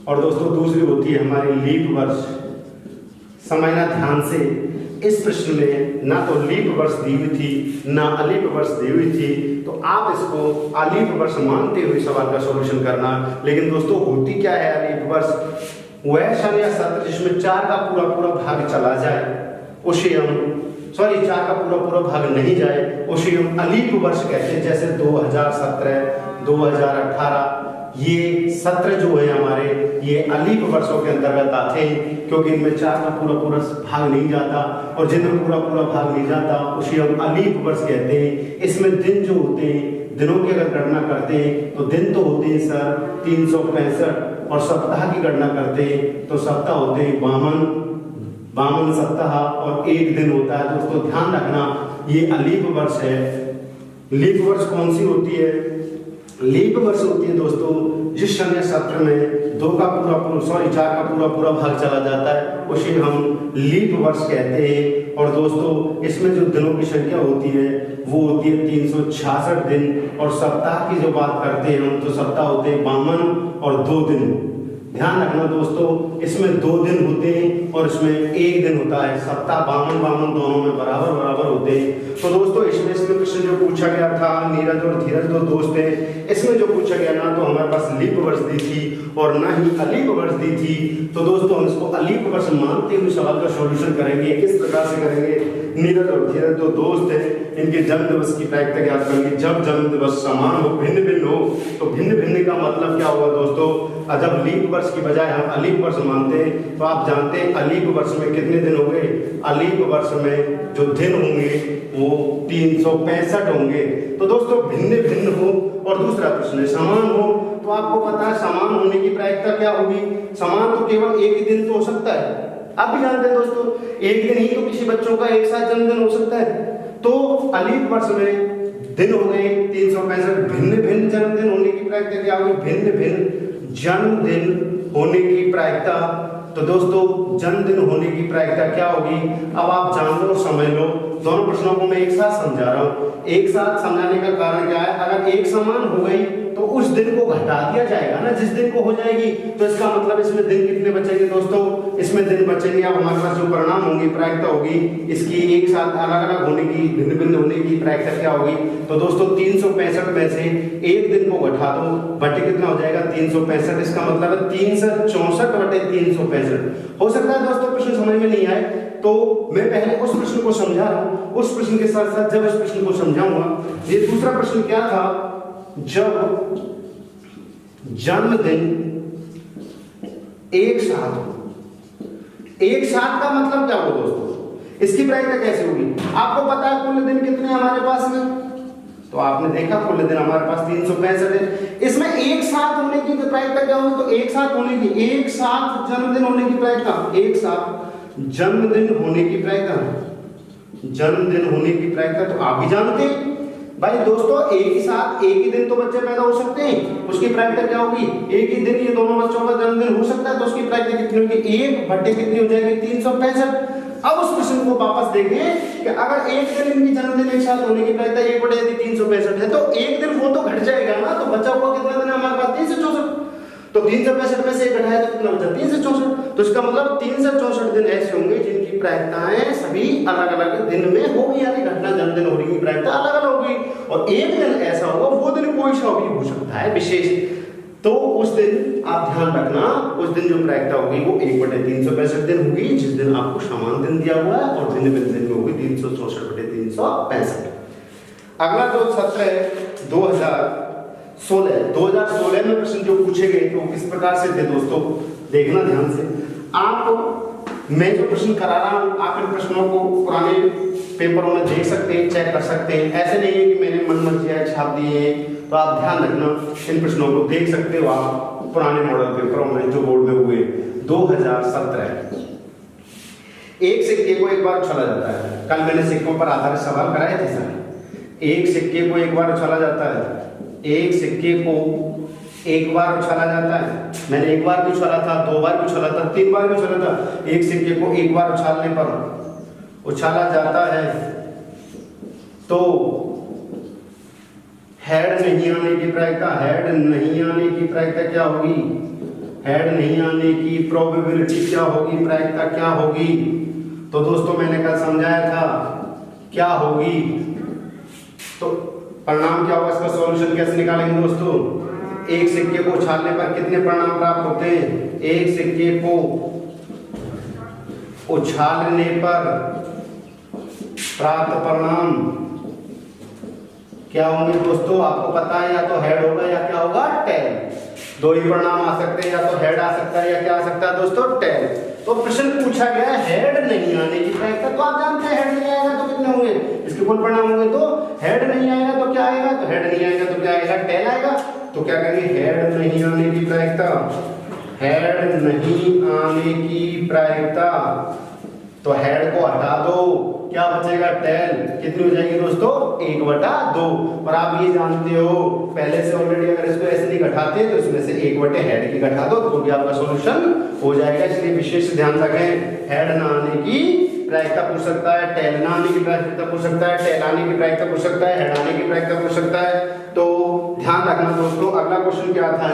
और दोस्तों दूसरी होती है हमारी लीप वर्ष। समझना ध्यान से, इस प्रश्न में ना तो लीप वर्ष दी हुई थी ना अलीप वर्ष दी हुई थी, तो आप इसको अलीप वर्ष मानते हुए सवाल का सॉल्यूशन करना। लेकिन दोस्तों होती क्या है अलीप वर्ष, वह क्षण या सत्र जिसमें 4 का पूरा भाग चला जाए उसे हम 4 का पूरा भाग नहीं जाए उसे हम अलीप वर्ष कहते हैं। जैसे 2017, 2018 ये सत्र जो है हमारे ये अलीप वर्षों के अंतर्गत आते हैं, क्योंकि इनमें 4 का पूरा भाग नहीं जाता और जिनमें पूरा भाग नहीं जाता उसे हम अलीप वर्ष कहते हैं। इसमें दिन जो होते हैं, दिनों की अगर गणना करते हैं तो दिन तो होते हैं सर 365 और सप्ताह की गणना करते हैं तो सप्ताह होते हैं 52 सप्ताह और 1 दिन होता है। दोस्तों ध्यान रखना ये अलीप वर्ष है। लीप वर्ष कौन सी होती है, लीप वर्ष होती है दोस्तों जिस समय सत्र में 4 का पूरा भाग चला जाता है उसे हम लीप वर्ष कहते हैं। और दोस्तों इसमें जो दिनों की संख्या होती है वो होती है 366 दिन और सप्ताह की जो बात करते हैं हम तो सप्ताह होते हैं 52 और 2 दिन। ध्यान रखना दोस्तों इसमें 2 दिन होते हैं और इसमें 1 दिन होता है। सप्ताह 52 दोनों में बराबर होते हैं। तो दोस्तों इसमें प्रश्न जो पूछा गया था नीरज और धीरज दो दोस्त हैं, इसमें जो पूछा गया ना तो हमारे पास लीप वर्ष दी थी और ना ही अलीप वर्ष दी थी। तो दोस्तों हम इसको अलीप वर्ष मानते हुए सवाल का सॉल्यूशन करेंगे। किस प्रकार से करेंगे, नीरज और धीरज दो दोस्त हैं, इनके जन्म दिवस की प्रायिकता ज्ञात करेंगे। जब जन्म दिवस समान हो भिन्न भिन्न हो, तो भिन्न भिन्न का मतलब क्या हुआ दोस्तों, जब लीप वर्ष की बजाय हम अलीप वर्ष मानते हैं तो आप जानते हैं अलीप वर्ष में कितने दिन होंगे, अलीप वर्ष में जो दिन होंगे वो 365 होंगे। तो दोस्तों भिन्न भिन्न हो। और दूसरा प्रश्न है समान हो, तो आपको पता है समान होने की प्रायिकता क्या होगी, समान तो केवल एक ही दिन तो हो सकता है। आप भी जानते हैं दोस्तों एक दिन ही तो किसी बच्चों का एक साथ जन्मदिन हो सकता है। तो अलीप वर्ष में दिन हो गए 365, भिन्न भिन्न जन्मदिन होने की प्रायिकता क्या होगी, भिन्न भिन्न जन्मदिन होने की प्रायिकता। तो दोस्तों जन्मदिन होने की प्रायिकता क्या होगी, अब आप जान लो समझ लो। दोनों प्रश्नों को मैं एक साथ समझा रहा हूँ। एक साथ समझाने का कारण क्या है, अगर एक समान हो गई तो उस दिन को घटा दिया जाएगा ना, जिस दिन को हो जाएगी, तो इसका मतलब इसमें दिन कितने बचेंगे दोस्तों, इसमें दिन बचेंगे। अब हमारे पास जो परिणाम होंगी, प्रायिकता होगी इसकी एक साथ अलग अलग होने की, भिन्न भिन्न होने की प्रायिकता क्या होगी, तो दोस्तों 365 में से एक दिन को घटा दो, बटे कितना हो जाएगा 365, इसका मतलब है 364 बटे 365। हो सकता है दोस्तों प्रश्न समझ में नहीं आए, तो मैं पहले उस प्रश्न को समझा रहा हूं, उस प्रश्न के साथ साथ जब इस प्रश्न को समझाऊंगा। ये दूसरा प्रश्न क्या था, जब जन्मदिन एक साथ हो। एक साथ का मतलब क्या होगा दोस्तों, इसकी प्रायिकता कैसे होगी, आपको पता है कुल दिन कितने हमारे पास में, तो आपने देखा कुल दिन हमारे पास 365 है। इसमें एक साथ होने की प्रायिकता क्या होगी, तो एक साथ होने की, एक साथ जन्मदिन होने की प्रायिकता, एक साथ जन्मदिन होने की प्रायिकता, जन्मदिन होने की प्रायिकता तो आप भी जानते हैं भाई दोस्तों, एक ही साथ एक ही दिन तो बच्चे पैदा हो सकते हैं, उसकी प्रायिकता क्या होगी, एक ही दिन ये दोनों बच्चों का जन्मदिन हो सकता है, तो उसकी प्रायिकता कितनी होगी, 1 बटे कितनी हो जाएगी 365। अब उस प्रश्न को वापस देखें कि अगर एक दिन इनकी जन्मदिन एक साथ होने की प्रायिकता 1 बटे यदि 365 है, तो एक दिन वो तो घट जाएगा ना, तो बचा हुआ कितना दिन है हमारे पास 364, तो 365 में से एक घटाया तो कितना बचा 364, तो इसका मतलब 364 दिन ऐसे होंगे जिनकी प्रायिकताएं सभी अलग अलग दिन में होगी, यानी घटना जन्मदिन होने की प्रायिकता अलग अलग होगी, और एक दिन ऐसा होगा वो दिन कोई सा भी हो सकता है विशेष, तो उस दिन आप ध्यान रखना, उस दिन जो प्रायिकता होगी वो 1 बटे 365 दिन होगी, जिस दिन आपको समान दिन दिया हुआ है, और भिन्न भिन्न दिन में होगी 364 बटे 365। अगला जो सत्र है 2016 में प्रश्न जो पूछे गए तो किस प्रकार से थे दोस्तों, देखना ध्यान से। आप, मैं जो प्रश्न करा रहा हूं, आप इन प्रश्नों को पुराने पेपरों में देख सकते हैं, चेक कर सकते हैं, ऐसे नहीं है कि मैंने मन मर्जी छाप दिए हैं, तो आप ध्यान रखना, इन प्रश्नों को देख सकते हो आप पुराने मॉडल पेपरों में जो बोर्ड में हुए 2017। एक सिक्के को एक बार उछाला जाता है, कल मैंने सिक्कों पर आधारित सवाल कराए थे सर। एक सिक्के को एक बार उछाला जाता है, एक सिक्के को एक बार उछाला जाता है, मैंने एक बार भी उछाला था, 2 बार भी उछाला था, 3 बार भी उछाला था। एक सिक्के को एक बार उछालने पर उछाला जाता है तो हेड नहीं आने की प्रायिकता, हेड नहीं आने की प्रायिकता क्या होगी, हेड नहीं आने की प्रोबेबिलिटी क्या होगी, प्रायिकता क्या होगी, तो दोस्तों मैंने कल समझाया था क्या होगी, तो परिणाम क्या होगा, इसका सॉल्यूशन कैसे निकालेंगे दोस्तों, एक सिक्के को उछालने पर कितने परिणाम प्राप्त होते हैं, एक सिक्के को उछालने पर प्राप्त परिणाम क्या होंगे दोस्तों, आपको पता है, या तो हेड होगा या क्या होगा टेल, दो ही परिणाम आ सकते हैं, या तो हेड आ सकता है या क्या आ सकता है दोस्तों टेल। तो प्रश्न पूछा गया हेड नहीं आने की प्रायिकता, तो आप जानते हैं हेड नहीं आएगा तो कितने होंगे, इसके कुल परिणाम होंगे, तो हेड नहीं आएगा तो क्या आएगा, तो हेड नहीं आएगा तो क्या आएगा टेल आएगा, तो क्या करेंगे हेड नहीं आने की प्रायिकता, हेड नहीं आने की प्रायिकता, तो हेड को हटा दो, क्या बचेगा टेल, कितनी हो जाएगी दोस्तों 1/2, और आप ये जानते हो पहले से ऑलरेडी, अगर इसको ऐसे नहीं घटाते तो इसमें से 1/2 हेड की घटा दो तो भी आपका सॉल्यूशन हो जाएगा। इसलिए विशेष ध्यान रखें, हेड ना आने की प्रायिकता पूछ सकता है, टेल ना आने की प्रायिकता पूछ सकता है, टेल आने की प्रायिकता पूछ सकता है, हेड आने की प्रायिकता पूछ सकता है, तो ध्यान रखना दोस्तों। अगला क्वेश्चन क्या था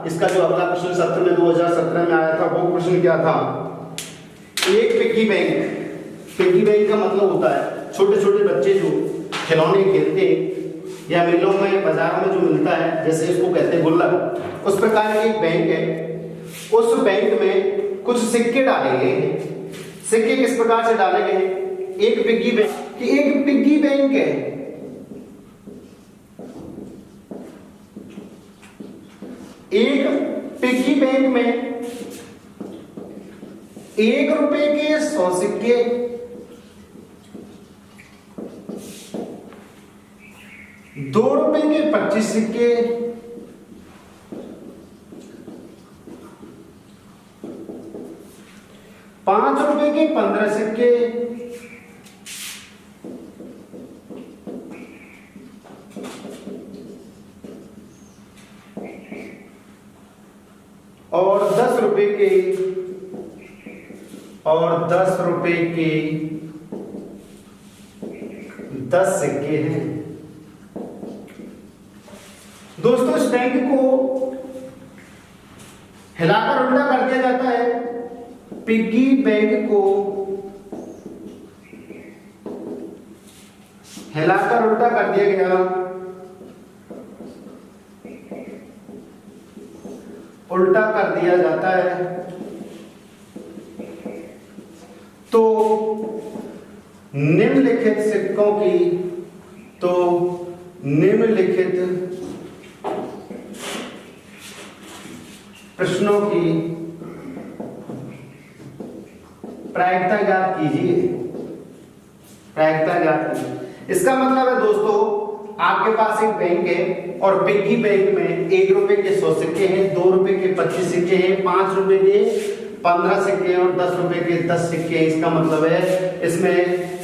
इसका जो अगला प्रश्न सत्र में 2017 में आया था, वो प्रश्न क्या था, एक पिग्गी बैंक, पिग्गी बैंक का मतलब होता है छोटे छोटे बच्चे जो खिलौने खेलते हैं या मेलों में बाजारों में जो मिलता है, जैसे इसको कहते हैं गुल्लक, उस प्रकार की एक बैंक है। उस बैंक में कुछ सिक्के डाले गए हैं। सिक्के किस प्रकार से डाले गए हैं, एक पिग्गी बैंक की, एक पिग्गी बैंक है, एक पिग्गी बैंक में 1 रुपए के 100 सिक्के, 2 रुपए के 25 सिक्के, 5 रुपए के 15 सिक्के, 10 रुपए के 10 सिक्के हैं। दोस्तों इस बैंक को हिलाकर उल्टा कर दिया जाता है। पिग्गी बैंक को हिलाकर उल्टा कर दिया गया, उल्टा कर दिया जाता है तो निम्नलिखित सिक्कों की, तो निम्नलिखित प्रश्नों की प्रायिकता ज्ञात कीजिए। प्रायिकता ज्ञात कीजिए, इसका मतलब है दोस्तों आपके पास एक बैंक है और पिग्गी बैंक में 1 रुपए के 100 सिक्के हैं, 2 रुपए के 25 सिक्के हैं, 5 रुपए के 15 सिक्के और 10 रुपए के 10 सिक्के हैं। इसका मतलब है इसमें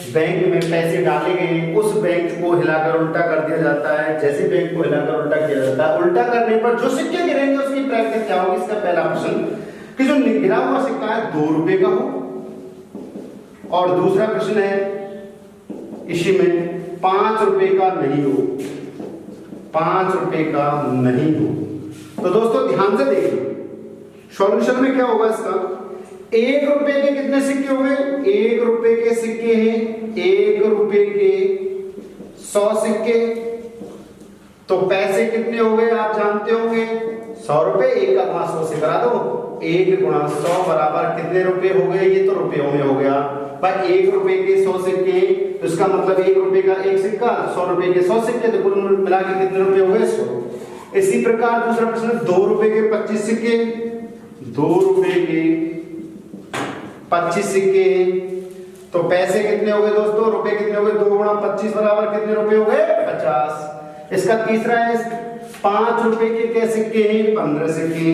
बैंक में पैसे डाले गए, उस बैंक को हिलाकर उल्टा कर दिया जाता है। जैसे बैंक को हिलाकर उल्टा किया जाता है, उल्टा करने पर जो सिक्के गिरेंगे उसकी प्रायिकता क्या होगी। इसका पहला प्रश्न कि जो गिरा हुआ सिक्का है 2 रुपए का हो, और दूसरा प्रश्न है इसी में 5 रुपए का नहीं हो, 5 रुपए का नहीं हो। तो दोस्तों ध्यान से देखिए सॉल्यूशन में क्या होगा इसका। 1 रुपए के कितने सिक्के हो गए, 1 रुपए के सिक्के हैं, 1 रुपए के 100 सिक्के, तो पैसे कितने हो गए आप जानते होंगे 100 रुपए। 1 का 500 से करा दो, 1 गुणा 100 बराबर कितने रुपए हो गए, ये तो रुपयों में हो गया भाई। 1 रुपए के 100 सिक्के, तो इसका मतलब 1 रुपए का 1 सिक्का, 100 रुपए के 100 सिक्के, तो कुल मिला के कितने रुपए हो गए 100। इसी प्रकार दूसरा प्रश्न 2 रुपए के 25 सिक्के, 2 रुपए के 25 सिक्के, तो पैसे कितने हो गए दोस्तों, रुपए कितने हो गए, 2 गुणा 25 बराबर कितने रुपए हो गए 50। इसका तीसरा है 5 रुपए के क्या सिक्के हैं 15 सिक्के,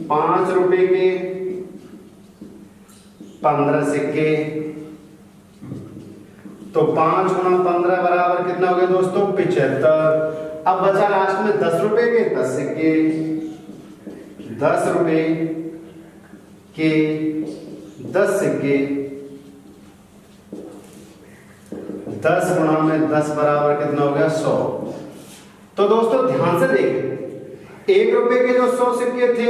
5 रुपए के 15 सिक्के, तो 5 गुणा 15 बराबर कितना हो गया दोस्तों 75। अब बचा लास्ट में 10 रुपए के 10 सिक्के, 10 रुपए के 10 सिक्के, 10 गुणा में 10 बराबर कितना हो गया 100। तो दोस्तों ध्यान से देखिए 1 रुपए के जो 100 सिक्के थे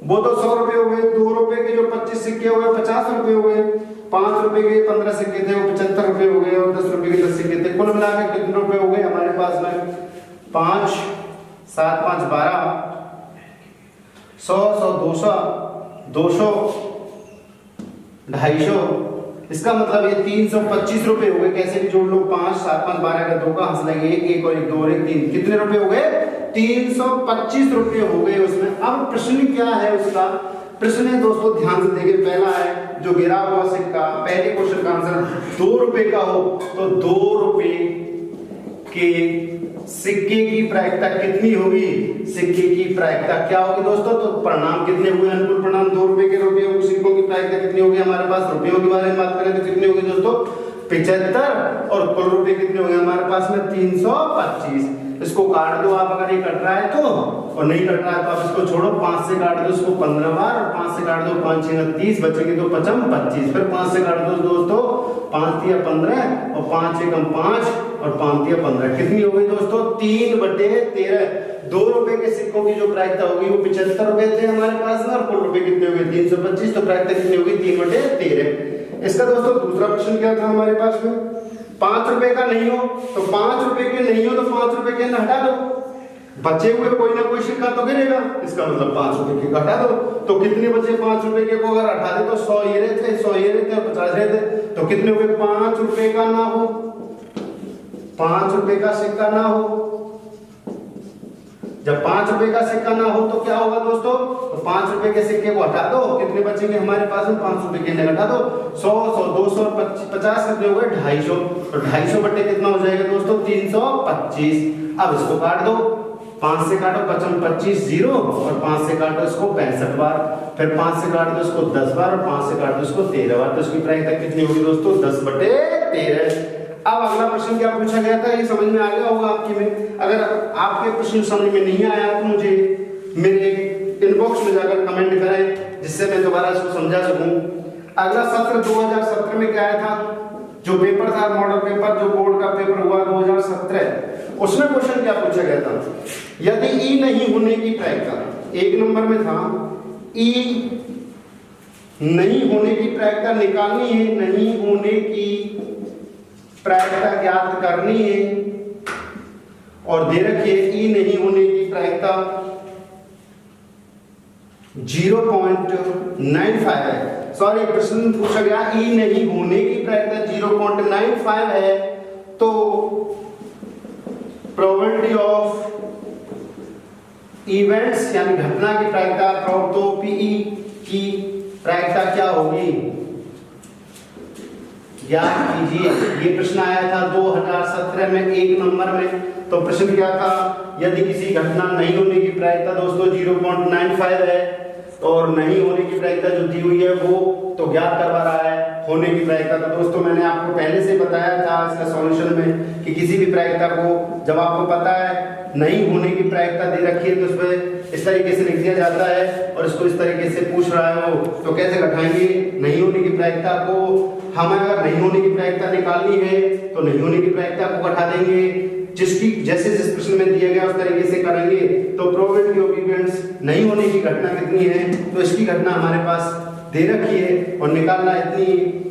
वो तो 100 रुपए हो गए, 2 रुपए के जो 25 सिक्के हो गए 50 रुपए हो गए, 5 रुपए के 15 सिक्के थे वो 75 रुपए हो गए, और 10 रुपए के 10 सिक्के थे, कुल मिलाकर कितने रुपए हो गए हमारे पास में 5 7 5 12, 100 100 200 200 250। इसका मतलब ये 325 रुपए हो गए। कैसे भी जोड़ लो, 5 7 5 12 का 2 का हंस लगे 1 1 और 1 2 और 1 3, कितने रुपए हो गए 325 रुपए हो गए उसमें। अब प्रश्न क्या है उसका, प्रश्न है दोस्तों ध्यान से देखिए, पहला है जो गिरा हुआ सिक्का, पहले क्वेश्चन का आंसर 2 रुपए का हो तो 2 रुपए के सिक्के की प्रायिकता कितनी होगी, सिक्के की प्रायिकता क्या होगी दोस्तों। तो परिणाम कितने हुए, अनुकूल परिणाम 2 रुपए के रुपये सिक्कों की प्रायिकता कितनी होगी हमारे पास। रुपयों के बारे में बात करें तो कितनी होगी दोस्तों 75, और कुल रुपए कितने होंगे हमारे पास में 325। इसको काट दो आप, अगर ये कट रहा है तो, और नहीं कट रहा है तो आप इसको छोड़ो, 5 से काट दो इसको 15 बार, और 5 से काट दो 5 6 30, बचेंगे तो 25 25, फिर 5 से काट दो दोस्तों 5 या 15, और 5 एकम 5 और 5 या 15, कितनी हो गई दोस्तों 3/13। 2 रुपए के सिक्कों की जो प्रायिकता होगी वो 75 रुपए थे हमारे पास में, और कुल रुपए कितने हो गए 325, तो प्रायिकता कितनी होगी 3/13। इसका दोस्तों दूसरा प्रश्न क्या था हमारे पास में, 5 रुपए का नहीं हो तो 5 रुपए के नहीं हो तो 5 रुपए के हटा दो, बचे हुए कोई ना कोई सिक्का तो गिरेगा, इसका मतलब 5 रुपए के हटा दो, तो कितने बचे 5 रुपए के को अगर हटा दे तो 100 ये रहते 100 ये रहते और 50 रहते, तो कितने हुए 5 रुपए का ना हो, 5 रुपए का सिक्का ना हो। जब 5 रुपए का सिक्का ना हो तो क्या होगा दोस्तों, तो 5 रुपए के सिक्के को हटा दो, कितने बचेंगे हमारे पास में 5 रुपए के हटा दो, 100 100 200 50 कितने हो गए 250, तो 250 बटे कितना हो जाएगा दोस्तों 325। अब इसको काट दो, 5 से काटो 55 25 0, और 5 से काटो इसको 65 बार, फिर 5 से काट दो इसको 10 बार, और 5 से काट दो इसको 13 बार, तो इसकी प्रायिकता कितनी होगी दोस्तों 10/13। अब अगला प्रश्न क्या पूछा गया था, ये समझ में आ गया होगा आपके में। अगर आपके प्रश्न समझ में नहीं आया तो मुझे मेरे इनबॉक्स में जाकर कमेंट करें, जिससे मैं दोबारा इसको समझा सकूं। अगला सत्र 2017 में क्या आया था, जो पेपर था मॉडल पेपर, जो बोर्ड का पेपर हुआ 2017, उसमें क्वेश्चन क्या पूछा गया था, यदि ई नहीं होने की प्रायिकता, एक नंबर में था ई नहीं होने की प्रायिकता निकालनी है, नहीं होने की प्रायिकता ज्ञात करनी है, और दे रखी है ई नहीं होने की प्रायिकता 0.95 है। सॉरी, प्रश्न पूछा गया ई नहीं होने की प्रायिकता 0.95 है, तो प्रोबेबिलिटी ऑफ इवेंट्स यानी घटना की प्रायिकता, तो पीई की प्रायिकता क्या होगी, ज्ञात कीजिए। ये प्रश्न आया था 2017 में एक नंबर में। तो प्रश्न क्या था, यदि किसी घटना नहीं होने की प्रायिकता दोस्तों 0.95 है, और नहीं होने की प्रायिकता जो दी हुई है वो तो ज्ञात करवा रहा है होने की प्रायिकता। तो दोस्तों मैंने आपको पहले से बताया था इसका सॉल्यूशन में कि किसी भी प्रायिकता को जब आपको पता है नहीं होने की प्रायिकता दे रखी है तो उसमें इस तरीके से लिख दिया जाता है, और इसको इस तरीके से पूछ रहा है वो, तो कैसे घटाएंगे नहीं होने की प्रायिकता को। हमें अगर नहीं होने की प्रायिकता निकालनी है तो नहीं होने की प्रायिकता को घटा देंगे, जिसकी जैसे जिस प्रश्न में दिया गया उस तरीके से करेंगे। तो प्रोबेबिलिटी ऑफ इवेंट्स नहीं होने की घटना कितनी है, तो इसकी घटना हमारे पास दे रखी है और निकालना इतनी।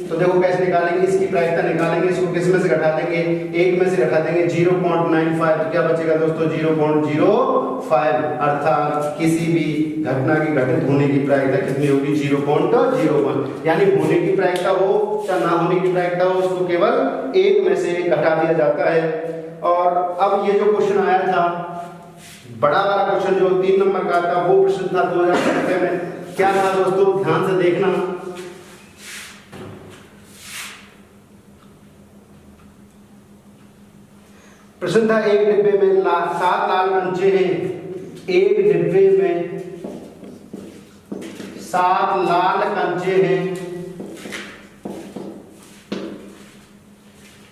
तो देखो कैसे निकालेंगे, इसकी प्रायिकता निकालेंगे, इसको किस में से घटा देंगे, एक में से घटा देंगे 0.95, तो क्या बचेगा दोस्तों 0.05, अर्थात किसी भी घटना की घटित होने की प्रायिकता कितनी होगी 0.01, यानी होने की प्रायिकता हो या ना होने की प्रायिकता हो उसको केवल एक में से घटा दिया जाता है। और अब ये जो क्वेश्चन आया था बड़ा वाला क्वेश्चन जो 3 नंबर का था, वो प्रश्न था 2017 में, क्या था दोस्तों ध्यान से देखना। प्रश्न था एक डिब्बे में 7 लाल कंचे हैं, एक डिब्बे में 7 लाल कंचे हैं,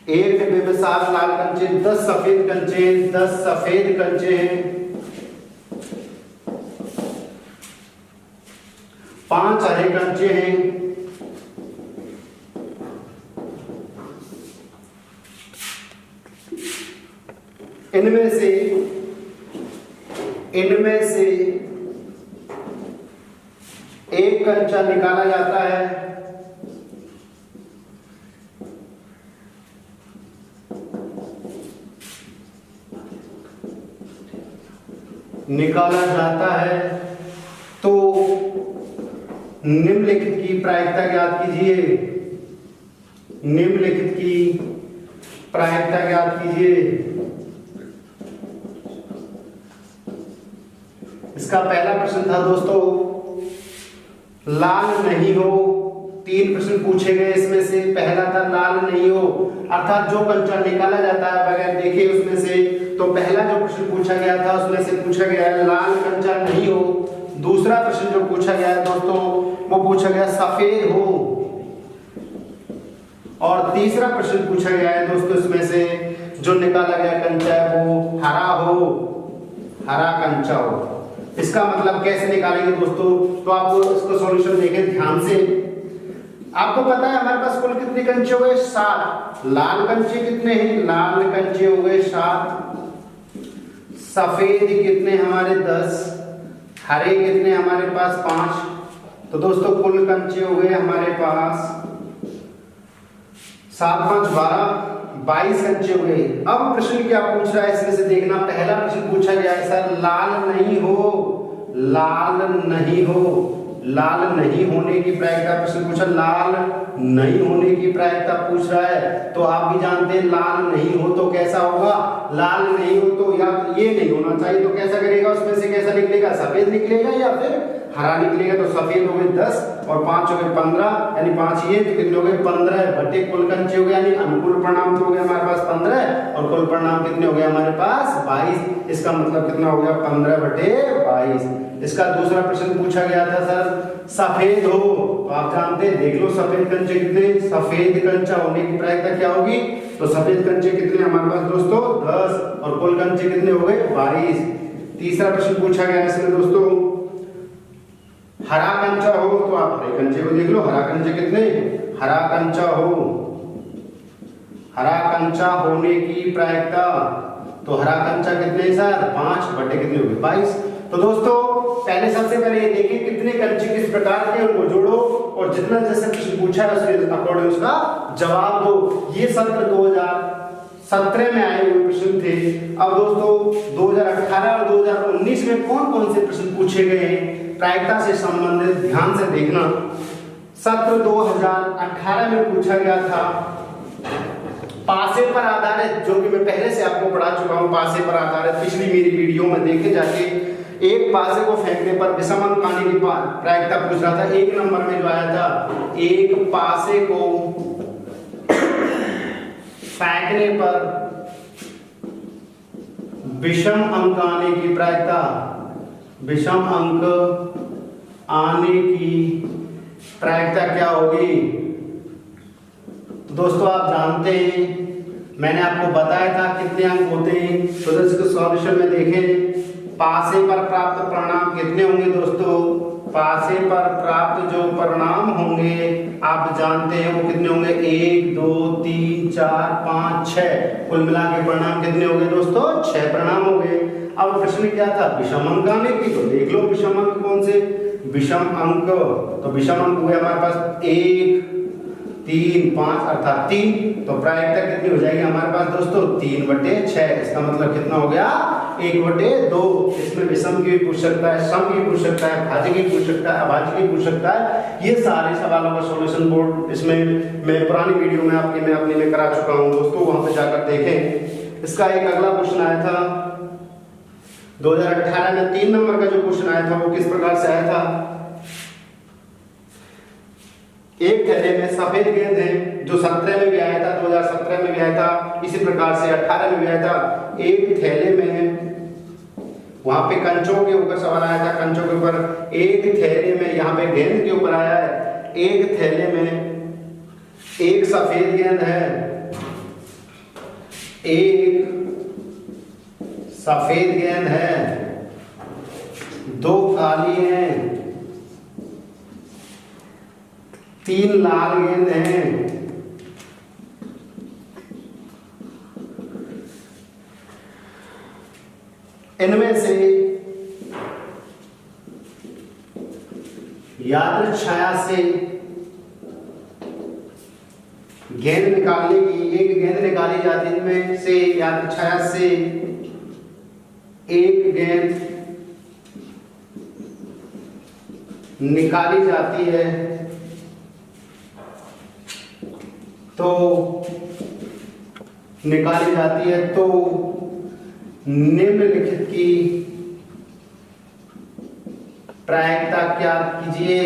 एक डिब्बे में 7 लाल कंचे, 10 सफेद कंचे, 10 सफेद कंचे हैं, 5 हरे कंचे हैं, इनमें से एक कंचा निकाला जाता है, तो निम्नलिखित की प्रायिकता ज्ञात कीजिए, निम्नलिखित की प्रायिकता ज्ञात कीजिए। इसका पहला प्रश्न था दोस्तों लाल नहीं हो, 3 प्रश्न पूछे गए, इसमें से पहला था लाल नहीं हो, अर्थात जो कंचा निकाला जाता है बगैर देखे उसमें से, तो पहला जो प्रश्न पूछा गया था उसमें से पूछा गया है लाल कंचा नहीं हो। दूसरा प्रश्न जो पूछा गया है दोस्तों वो पूछा गया सफेद हो, और तीसरा प्रश्न पूछा गया है दोस्तों इसमें से जो निकाला गया कंचा है वो हरा हो, हरा कंचा हो। इसका मतलब कैसे निकालेंगे दोस्तों, तो आपको इसका सॉल्यूशन देखें ध्यान से। आपको पता है हमारे पास कुल कितने कंचे हुए 7, लाल कंचे कितने हैं, लाल कंचे हो गए 7, सफेद कितने हमारे 10, हरे कितने हमारे पास 5, तो दोस्तों कुल कंचे हो गए हमारे पास 7 5 12, 22 कंचे हो गए। अब प्रश्न क्या पूछ रहा है इसमें से देखना, पहला प्रश्न पूछा गया है सर लाल नहीं हो, लाल नहीं हो, लाल नहीं होने की प्रायिकता प्रश्न पूछा, लाल नहीं होने की प्रायिकता पूछ रहा है। तो आप भी जानते हैं लाल नहीं हो तो कैसा होगा, लाल नहीं हो तो या ये नहीं होना चाहिए, तो कैसा करेगा, उसमें से कैसा निकलेगा, सफेद निकलेगा या फिर हरा निकलेगा। तो सफेद हो गए 10 और 5 हो गए 15, यानी 5 ये तो कितने हो गए 15 बटे कुल कंचे हो गए, यानी अनुकूल परिणाम तो हो गए हमारे पास 15 और कुल परिणाम कितने हो गए हमारे पास 22। इसका मतलब कितना हो गया 15 बटे 22। इसका दूसरा प्रश्न पूछा गया था सर सफेद हो, तो आप जानते हैं देख लो सफेद कंचे कितने, सफेद कंचा होने की प्रायिकता क्या होगी, तो सफेद कंचे कितने हमारे पास दोस्तों 10 और कुल कंचे कितने हो गए 22। तीसरा प्रश्न पूछा गया इसमें दोस्तों हरा कंचा हो, तो आप हरे कंचे को देख लो, हरा कंचे कितने, हरा कंचा हो हरा कंचा होने की प्रायिकता, तो हरा कंचा कितने सर 5 बटे कितने हो गए 22। तो दोस्तों पहले सबसे पहले ये देखिए कितने कंचे किस प्रकार के उनको जोड़ो और जितना जैसे प्रश्न पूछा है उसके अकॉर्डिंग उसका जवाब दो। ये सत्र 2017 में आए हुए प्रश्न थे। अब दोस्तों 2018 और 2019 में कौन कौन से प्रश्न पूछे गए हैं प्रायिकता से संबंधित, ध्यान से देखना। सत्र 2018 में पूछा गया था पासे पर आधारित, जो कि मैं पहले से आपको पढ़ा चुका हूं, पासे पर आधारित पिछली मेरी वीडियो में देखे जाके एक पासे को फेंकने पर विषम अंक आने की प्रायिकता पूछ रहा था। 1 नंबर में जो आया था एक पासे को फेंकने पर विषम अंक आने की प्रायिकता, विषम अंक आने की प्रायिकता क्या होगी। तो दोस्तों आप जानते हैं, मैंने आपको बताया था कितने अंक होते हैं। तो इसके सॉल्यूशन में देखें, पासे पर प्राप्त परिणाम कितने होंगे दोस्तों, पासे पर प्राप्त जो परिणाम होंगे आप जानते हैं वो कितने होंगे 1 2 3 4 5 6, कुल मिला के परिणाम कितने हो गए दोस्तों 6 परिणाम हो गए। अब प्रश्न क्या था विषम अंक आने की, तो देख लो विषम अंक कौन से, विषम अंक, तो विषम अंक हुए हमारे पास 1 3 5 अर्थात 3, तो प्रायिकता कितनी हो जाएगी हमारे पास दोस्तों 3/6। इसका मतलब कितना हो गया 1/2। इसमें विषम की भी पूछ सकता है, सम की पूछ सकता है, भाज्य की पूछ सकता है, अभाज्य की पूछ सकता है। ये सारे सवालों का सॉल्यूशन बोर्ड इसमें मैं पुरानी वीडियो में अपने में करा चुका हूं दोस्तों, वहां पे जाकर देखें। इसका एक अगला क्वेश्चन आया था 2018 में 3 नंबर का जो क्वेश्चन आया था वो किस प्रकार से आया था, एक थैले में सफेद गेंद है, जो 17 में भी आया था, 2017 में भी आया था, इसी प्रकार से 18 में भी आया था। एक थैले में, वहां पे कंचों के ऊपर सवाल आया था, कंचों के ऊपर, एक थैले में, यहाँ पे गेंद के ऊपर आया है, एक थैले में एक सफेद गेंद है, एक सफेद गेंद है, 2 काली हैं, 3 लाल गेंद हैं। इनमें से यादृच्छाया से गेंद निकालने की, एक गेंद निकाली जाती है, इनमें से यादृच्छाया से एक गेंद निकाली जाती है, तो निकाली जाती है तो निम्नलिखित की प्रायिकता ज्ञात कीजिए,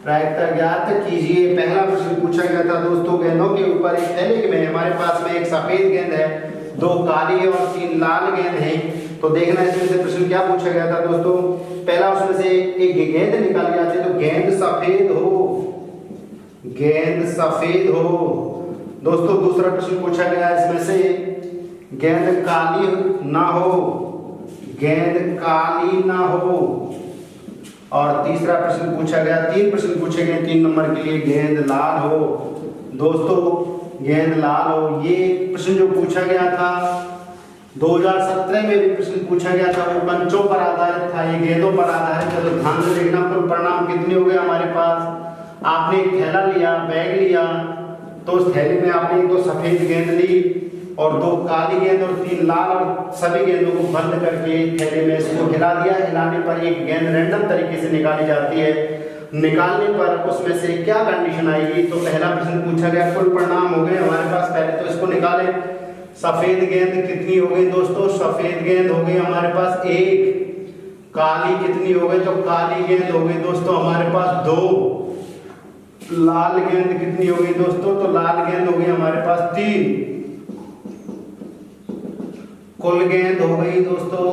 प्रायिकता ज्ञात कीजिए। पहला प्रश्न पूछा गया था दोस्तों, गेंदों के ऊपर एक थैले में हमारे पास में एक सफेद गेंद है, 2 काली और 3 लाल गेंद है। तो देखना इसमें से प्रश्न क्या पूछा गया था दोस्तों, पहला उसमें से एक गेंद निकाली जाती है, तो गेंद सफेद हो, गेंद सफेद हो दोस्तों। दूसरा प्रश्न पूछा गया इसमें से गेंद काली ना हो, गेंद काली ना हो। और तीसरा प्रश्न पूछा गया, 3 प्रश्न पूछे गए 3 नंबर के लिए, गेंद लाल हो दोस्तों, गेंद लाल हो। ये प्रश्न जो पूछा गया था 2017 में भी प्रश्न पूछा गया था, वो कंचों पर आधारित था, ये गेंदों पर आधारित है। तो ध्यान से देखना, कुल परिणाम कितने हो गए हमारे पास। आपने एक थैला लिया, बैग लिया, तो उस थैले में आपने 2 सफेद गेंद ली और 2 काली गेंद और 3 लाल, और सभी गेंदों को बंद करके थैले में इसको हिला दिया। हिलाने पर एक गेंद रैंडम तरीके से निकाली जाती है, निकालने पर उसमें से क्या कंडीशन आएगी। तो पहला प्रश्न पूछा गया, कुल परिणाम हो गए हमारे पास, पहले तो इसको निकाले। सफेद गेंद कितनी हो गई दोस्तों, सफेद गेंद हो गई हमारे पास 1, काली कितनी हो गई, तो काली गेंद हो गई दोस्तों हमारे पास 2, लाल गेंद कितनी हो गई दोस्तों, तो लाल गेंद हो गई हमारे पास 3, कुल गेंद हो गई दोस्तों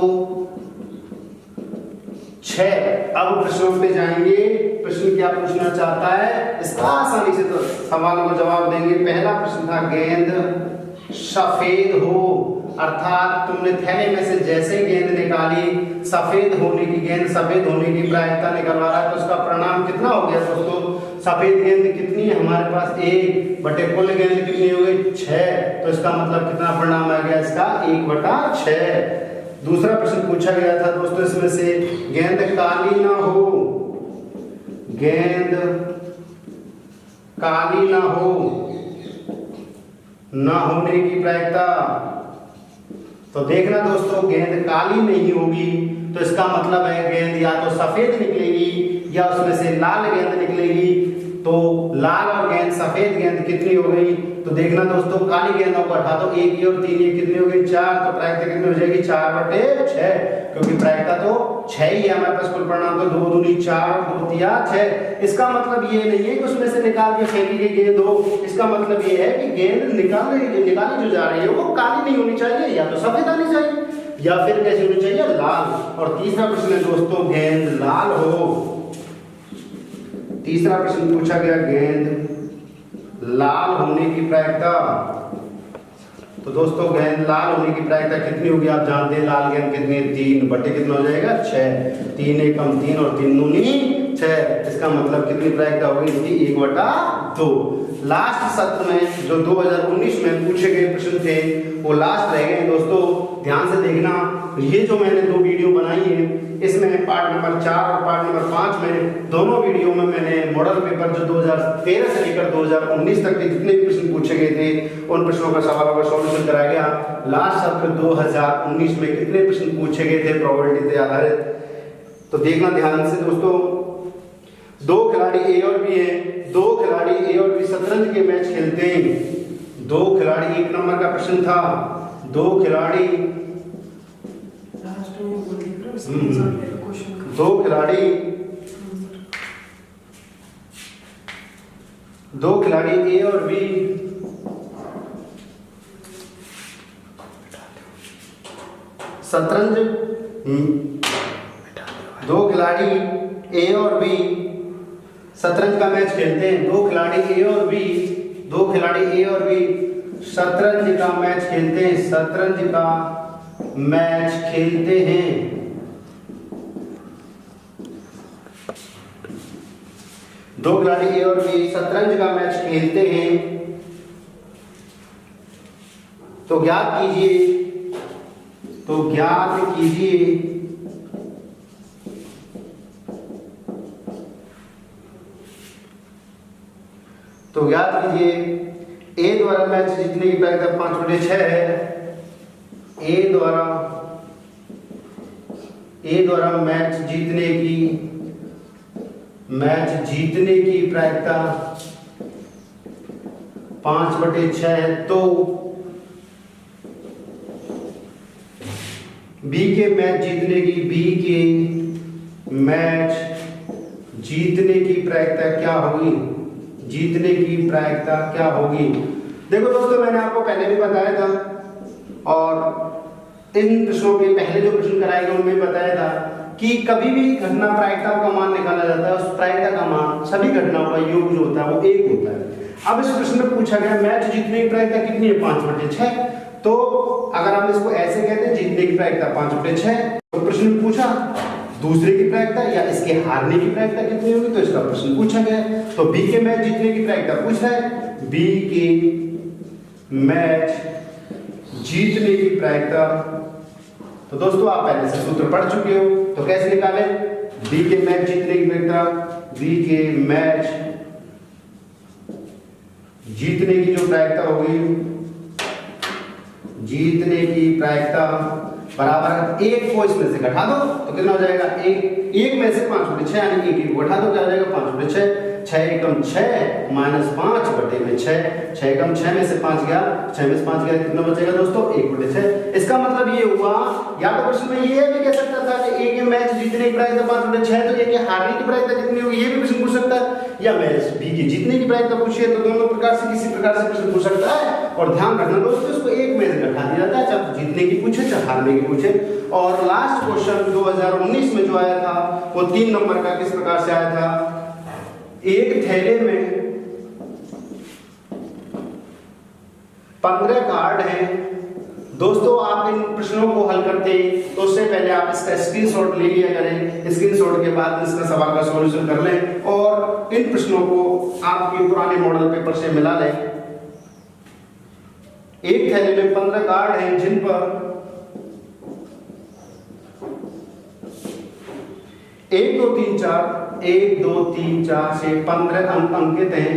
6। अब प्रश्नों पे जाएंगे, प्रश्न क्या पूछना चाहता है, इसका आसानी से तो सवालों का जवाब देंगे। पहला प्रश्न था गेंद सफेद हो, अर्थात तुमने थैले में से जैसे गेंद निकाली निकाली, सफेद होने की गेंद सफेद होने की प्रायिकता निकलवा रहा है, तो उसका परिणाम कितना हो गया दोस्तों? सफेद गेंद कितनी है हमारे पास? 1 बटे कुल गेंद कितनी हो गई? 6। तो इसका मतलब कितना परिणाम आ गया इसका? 1/6। दूसरा प्रश्न पूछा गया था दोस्तों इसमें से, गेंद काली ना हो, गेंद काली ना हो, ना होने की प्रायिकता। तो देखना दोस्तों, गेंद काली नहीं होगी तो इसका मतलब है गेंद या तो सफेद निकलेगी या उसमें से लाल गेंद निकलेगी। तो लाल और गेंद सफेद गेंद कितनी हो गई? तो देखना दोस्तों, काली गेंदों को हटा दो, 1 और 3 ये कितनी हो गई? 4। तो प्रायिकता कितनी हो जाएगी? 4/6, क्योंकि प्रायिकता तो 6 ही है हमारे पास। कुल परिणाम तो 2 दूनी 4 और 2 तिया 6। इसका मतलब ये नहीं है कि उसमें से निकाल के फेंकी गई गेंद हो, इसका मतलब ये है कि गेंद निकाली जो जा रही है वो काली नहीं होनी चाहिए, या तो सफेद आनी चाहिए या फिर कैसी होनी चाहिए? लाल। और तीसरा प्रश्न है दोस्तों, गेंद लाल हो। तीसरा प्रश्न पूछा गया, गेंद लाल होने की प्रायिकता। तो दोस्तों गेंद लाल होने की प्रायिकता कितनी होगी? आप जानते हैं लाल गेंद कितनी है? 3 बटे कितना हो जाएगा? 6। 3 एकम 3 और 3 दूनी 6। इसका मतलब कितनी प्रायिकता होगी इसकी? 1/2। लास्ट सत्र में जो 2019 में पूछे गए प्रश्न थे वो लास्ट रह गए दोस्तों, ध्यान से देखना। ये जो मैंने 2 वीडियो बनाई है इसमें पार्ट नंबर 4 और पार्ट नंबर 5 में, दोनों वीडियो में मैंने मॉडल पेपर जो 2013 से लेकर 2019 तक के जितने भी प्रश्न पूछे गए थे उन प्रश्नों का सवालों का सॉल्यूशन कराया गया। लास्ट सत्र 2019 में कितने प्रश्न पूछे गए थे प्रोबेबिलिटी पे आधारित, तो देखना ध्यान से दोस्तों। 2 खिलाड़ी ए और बी हैं, 2 खिलाड़ी ए और बी शतरंज के मैच खेलते हैं। 2 खिलाड़ी, 1 नंबर का प्रश्न था, 2 खिलाड़ी 2 खिलाड़ी ए और बी शतरंज, 2 खिलाड़ी ए और बी शतरंज का मैच खेलते हैं। 2 खिलाड़ी ए और बी, 2 खिलाड़ी ए और बी शतरंज का मैच खेलते हैं, शतरंज का मैच खेलते हैं। दो खिलाड़ी ए और बी शतरंज का मैच खेलते हैं, तो ज्ञात कीजिए, तो ज्ञात कीजिए तो ज्ञात कीजिए ए द्वारा मैच जीतने की प्रायिकता 5/6 है। ए द्वारा मैच जीतने की प्रायिकता 5/6 है। तो बी के मैच जीतने की प्रायिकता क्या होगी? जीतने की प्रायिकता क्या होगी? देखो दोस्तों, मैंने आपको पहले भी बताया था और इन प्रश्नों के पहले जो प्रश्न कराए गए उनमें बताया था कि कभी भी घटना प्रायिकता का मान निकाला जाता है, उस प्रायिकता का मान सभी घटनाओं का योग जो होता है वो 1 होता है। अब इस प्रश्न में पूछा गया मैच जीतने की प्रायिकता कितनी है? 5/6। तो अगर हम इसको ऐसे कहते हैं जीतने की प्रायिकता 5/6, तो प्रश्न में पूछा दूसरे की प्रायिकता या इसके हारने की प्रायिकता कितनी होगी, तो इसका प्रश्न पूछा गया है। तो बी के मैच जीतने की प्रायिकता पूछ रहा है, बी के मैच जीतने की प्रायिकता। तो दोस्तों आप पहले से सूत्र पढ़ चुके हो, तो कैसे निकाले? बी के मैच जीतने की प्रायिकता, बी के मैच जीतने की जो प्रायिकता होगी, जीतने की प्रायिकता बराबर 1 को इसमें से घटा दो तो कितना हो जाएगा? 1 में से 5/6 यानी 1 को घटा दो क्या हो जाएगा? 5/6। 6 एकम 6 माइनस 5/6। 6 एकम 6 में से 5 गया, 6 में से 5 गया, कितना बचेगा दोस्तों? 1/6। इसका मतलब ये हुआ, या तो प्रश्न में ये भी कह सकता था कि ए के मैच जीतने की प्रायिकता 5/6, तो ए के हारने की प्रायिकता कितनी होगी, ये भी प्रश्न पूछ सकता है। या मैच बी की जीतने की प्रायिकता पूछिए, तो दोनों प्रकार से किसी प्रकार से प्रश्न पूछ सकता है। और ध्यान रखना दोस्तों, इसको 1 में से घटा दिया जाता है, चाहे जीतने की पूछे चाहे हारने की पूछे। और लास्ट क्वेश्चन 2019 में जो आया था वो 3 नंबर का किस प्रकार से आया था? एक थैले में 15 कार्ड हैं, दोस्तों आप इन प्रश्नों को हल करते तो उससे पहले आप इसका स्क्रीनशॉट ले लिया करें। स्क्रीनशॉट के बाद इसका सवाल का सॉल्यूशन कर लें और इन प्रश्नों को आपके पुराने मॉडल पेपर से मिला लें। एक थैले में 15 कार्ड हैं जिन पर 1 2 3 4 1 2 3 4 से 15 अंक अंकित हैं।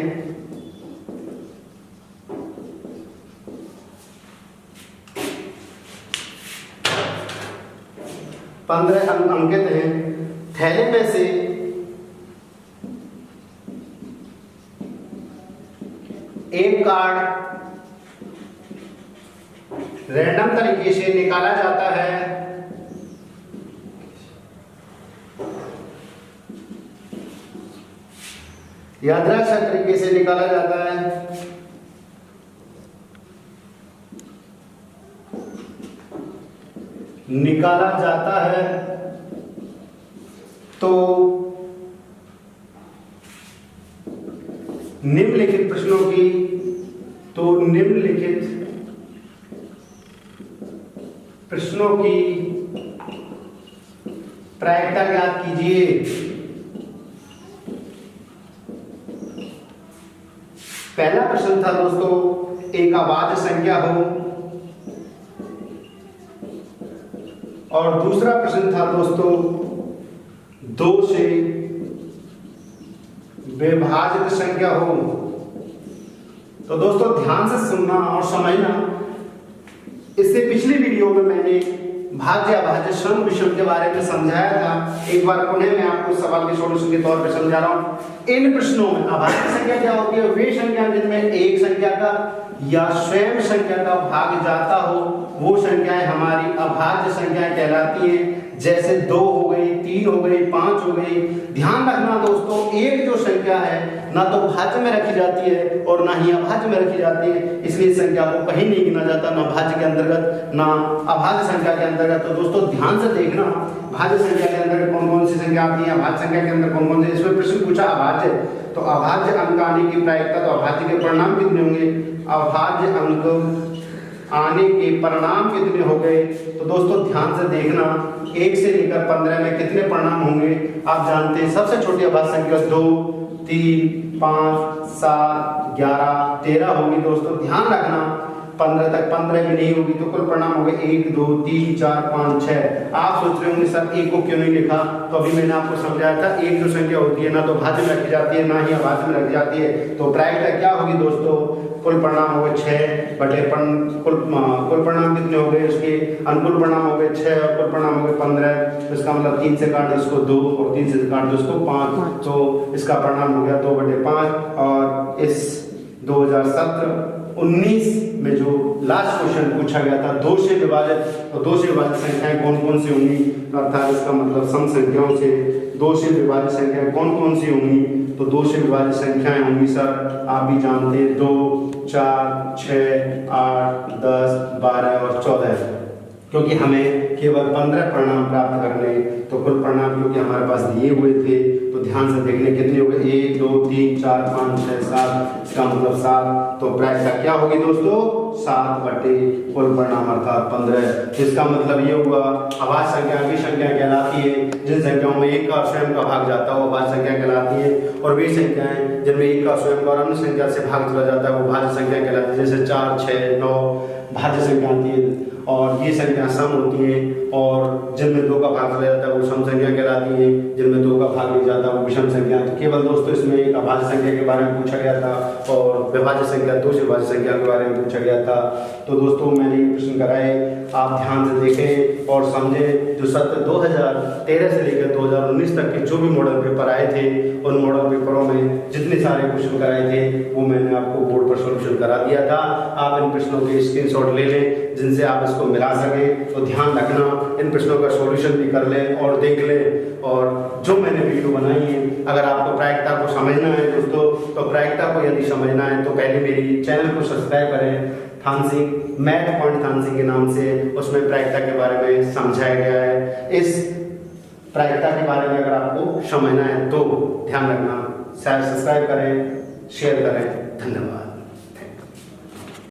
अंकित हैं। थैले में से एक कार्ड रैंडम तरीके से निकाला जाता है। यादृच्छिक तरीके से निकाला जाता है। तो निम्नलिखित प्रश्नों की प्रायिकता ज्ञात कीजिए। पहला प्रश्न था दोस्तों, एक अभाज्य संख्या हो, और दूसरा प्रश्न था दोस्तों 2 से विभाजित संख्या हो। तो दोस्तों ध्यान से सुनना और समझना। इससे पिछली वीडियो में मैंने भाज्य अभाज्य सम विषम के बारे में समझाया था। एक बार पुनः मैं आपको सवाल के सॉल्यूशन के तौर पे समझा रहा हूं। इन प्रश्नों में अभाज्य संख्या क्या होती है? वे संख्या जिनमें एक संख्या का या स्वयं संख्या का भाग जाता हो, वो संख्याएं हमारी अभाज्य संख्याएं कहलाती हैं। जैसे 2 हो गई, 3 हो गई, 5 हो गई। ध्यान रखना दोस्तों, एक जो संख्या है ना तो भाज्य में रखी जाती है और ना ही अभाज्य में रखी जाती है, इसलिए संख्या को कहीं नहीं गिना जाता, ना भाज्य के अंतर्गत ना अभाज्य संख्या के अंतर्गत। तो दोस्तों ध्यान से देखना, भाज्य संख्या के अंदर कौन कौन सी संख्या आती है, अभाज्य संख्या के अंदर कौन कौन सी। इसमें प्रश्न पूछा अभाज्य, तो अभाज्य अंक आने की प्रायिकता, तो अभाज्य के परिणाम कितने होंगे? अभाज्य अंक आने के परिणाम कितने हो गए? तो दोस्तों ध्यान से देखना, 1 से लेकर 15 में कितने परिणाम होंगे आप जानते हैं। सबसे छोटी अभाज्य संख्या 2, 3, 5, 7, 11, 13 होगी। दोस्तों ध्यान रखना 15 तक 15 भी नहीं होगी, तो कुल परिणाम हो गए 1 2 3 4 5 6। आप सोच रहे होंगे सर 1 को क्यों नहीं लिखा? तो अभी मैंने आपको समझाया था, एक जो संख्या होती है ना तो भाज्य में रखी जाती है ना ही अभाज्य में रखी जाती है। तो प्रायिकता क्या होगी दोस्तों? कुल परिणाम हो गए 6 बटे कुल परिणाम कितने हो गए? उसके अनुकूल परिणाम हो गए 6 और कुल परिणाम हो गए 15। तो इसका मतलब 3 से काट दो इसको 2 और 3 से काट दो इसको 5, तो इसका परिणाम हो गया 2/5। और इस 2017-19 में जो लास्ट क्वेश्चन पूछा गया था 2 से विभाजित, तो 2 से विभाजित संख्याएं कौन कौन सी होंगी? अर्थात इसका मतलब सम संख्याओं से 2 से विभाजित संख्याएं कौन कौन सी होंगी? तो 2 से विभाजित संख्याएं होंगी सर, आप भी जानते हैं, 2 4 6 8 10 12 और 14। क्योंकि हमें केवल 15 परिणाम प्राप्त करने, तो कुल परिणाम क्योंकि हमारे पास दिए हुए थे, तो ध्यान से देखने कितने हो गए? 1 2 3 4 5 6 7, इसका मतलब 7। तो प्रायिकता क्या होगी दोस्तों? 7 बटे कुल परिणाम अर्थात 15। इसका मतलब ये हुआ अभाज्य संख्या की संख्या कहलाती है जिन संख्याओं में एक का स्वयं का भाग जाता है वो अभाज्य संख्या कहलाती है, और वे संख्याएं जिनमें एक का स्वयं का और अन्य संख्या से भाग चला जाता है वो भाज्य संख्या कहलाती है। जैसे 4 6 9 भाज्य संख्या आती है, और ये संख्या सम होती है, और जिनमें 2 का भाग चला जाता है वो सम संख्या कहलाती है, जिनमें 2 का भाग नहीं जाता वो विषम संख्या। तो केवल दोस्तों इसमें एक अभाज्य संख्या के बारे में पूछा गया था और विभाज्य संख्या 2 से विभाज्य संख्या के बारे में पूछा गया था। तो दोस्तों मैंने ये प्रश्न कराए, आप ध्यान से देखें और समझें। जो सत्र 2013 से लेकर 2019 तक के जो भी मॉडल पेपर आए थे, उन मॉडल पेपरों में जितने सारे क्वेश्चन कराए थे वो मैंने आपको बोर्ड पर सॉल्यूशन करा दिया था। आप इन प्रश्नों के स्क्रीनशॉट ले लें जिनसे आप इसको मिला सके। तो ध्यान रखना, इन प्रश्नों का सॉल्यूशन भी कर लें और देख लें। और जो मैंने वीडियो बनाई है, अगर आपको प्रायिकता को समझना है दोस्तों, तो प्रायिकता को यदि समझना है तो पहले मेरी चैनल को सब्सक्राइब करें, थानसिंह मैथ पॉइंट थानसिंह के नाम से। उसमें प्रायिकता के बारे में समझाया गया है। इस प्रायिकता के बारे में अगर आपको समझना है तो ध्यान रखना, सब्सक्राइब करें, शेयर करें। धन्यवाद।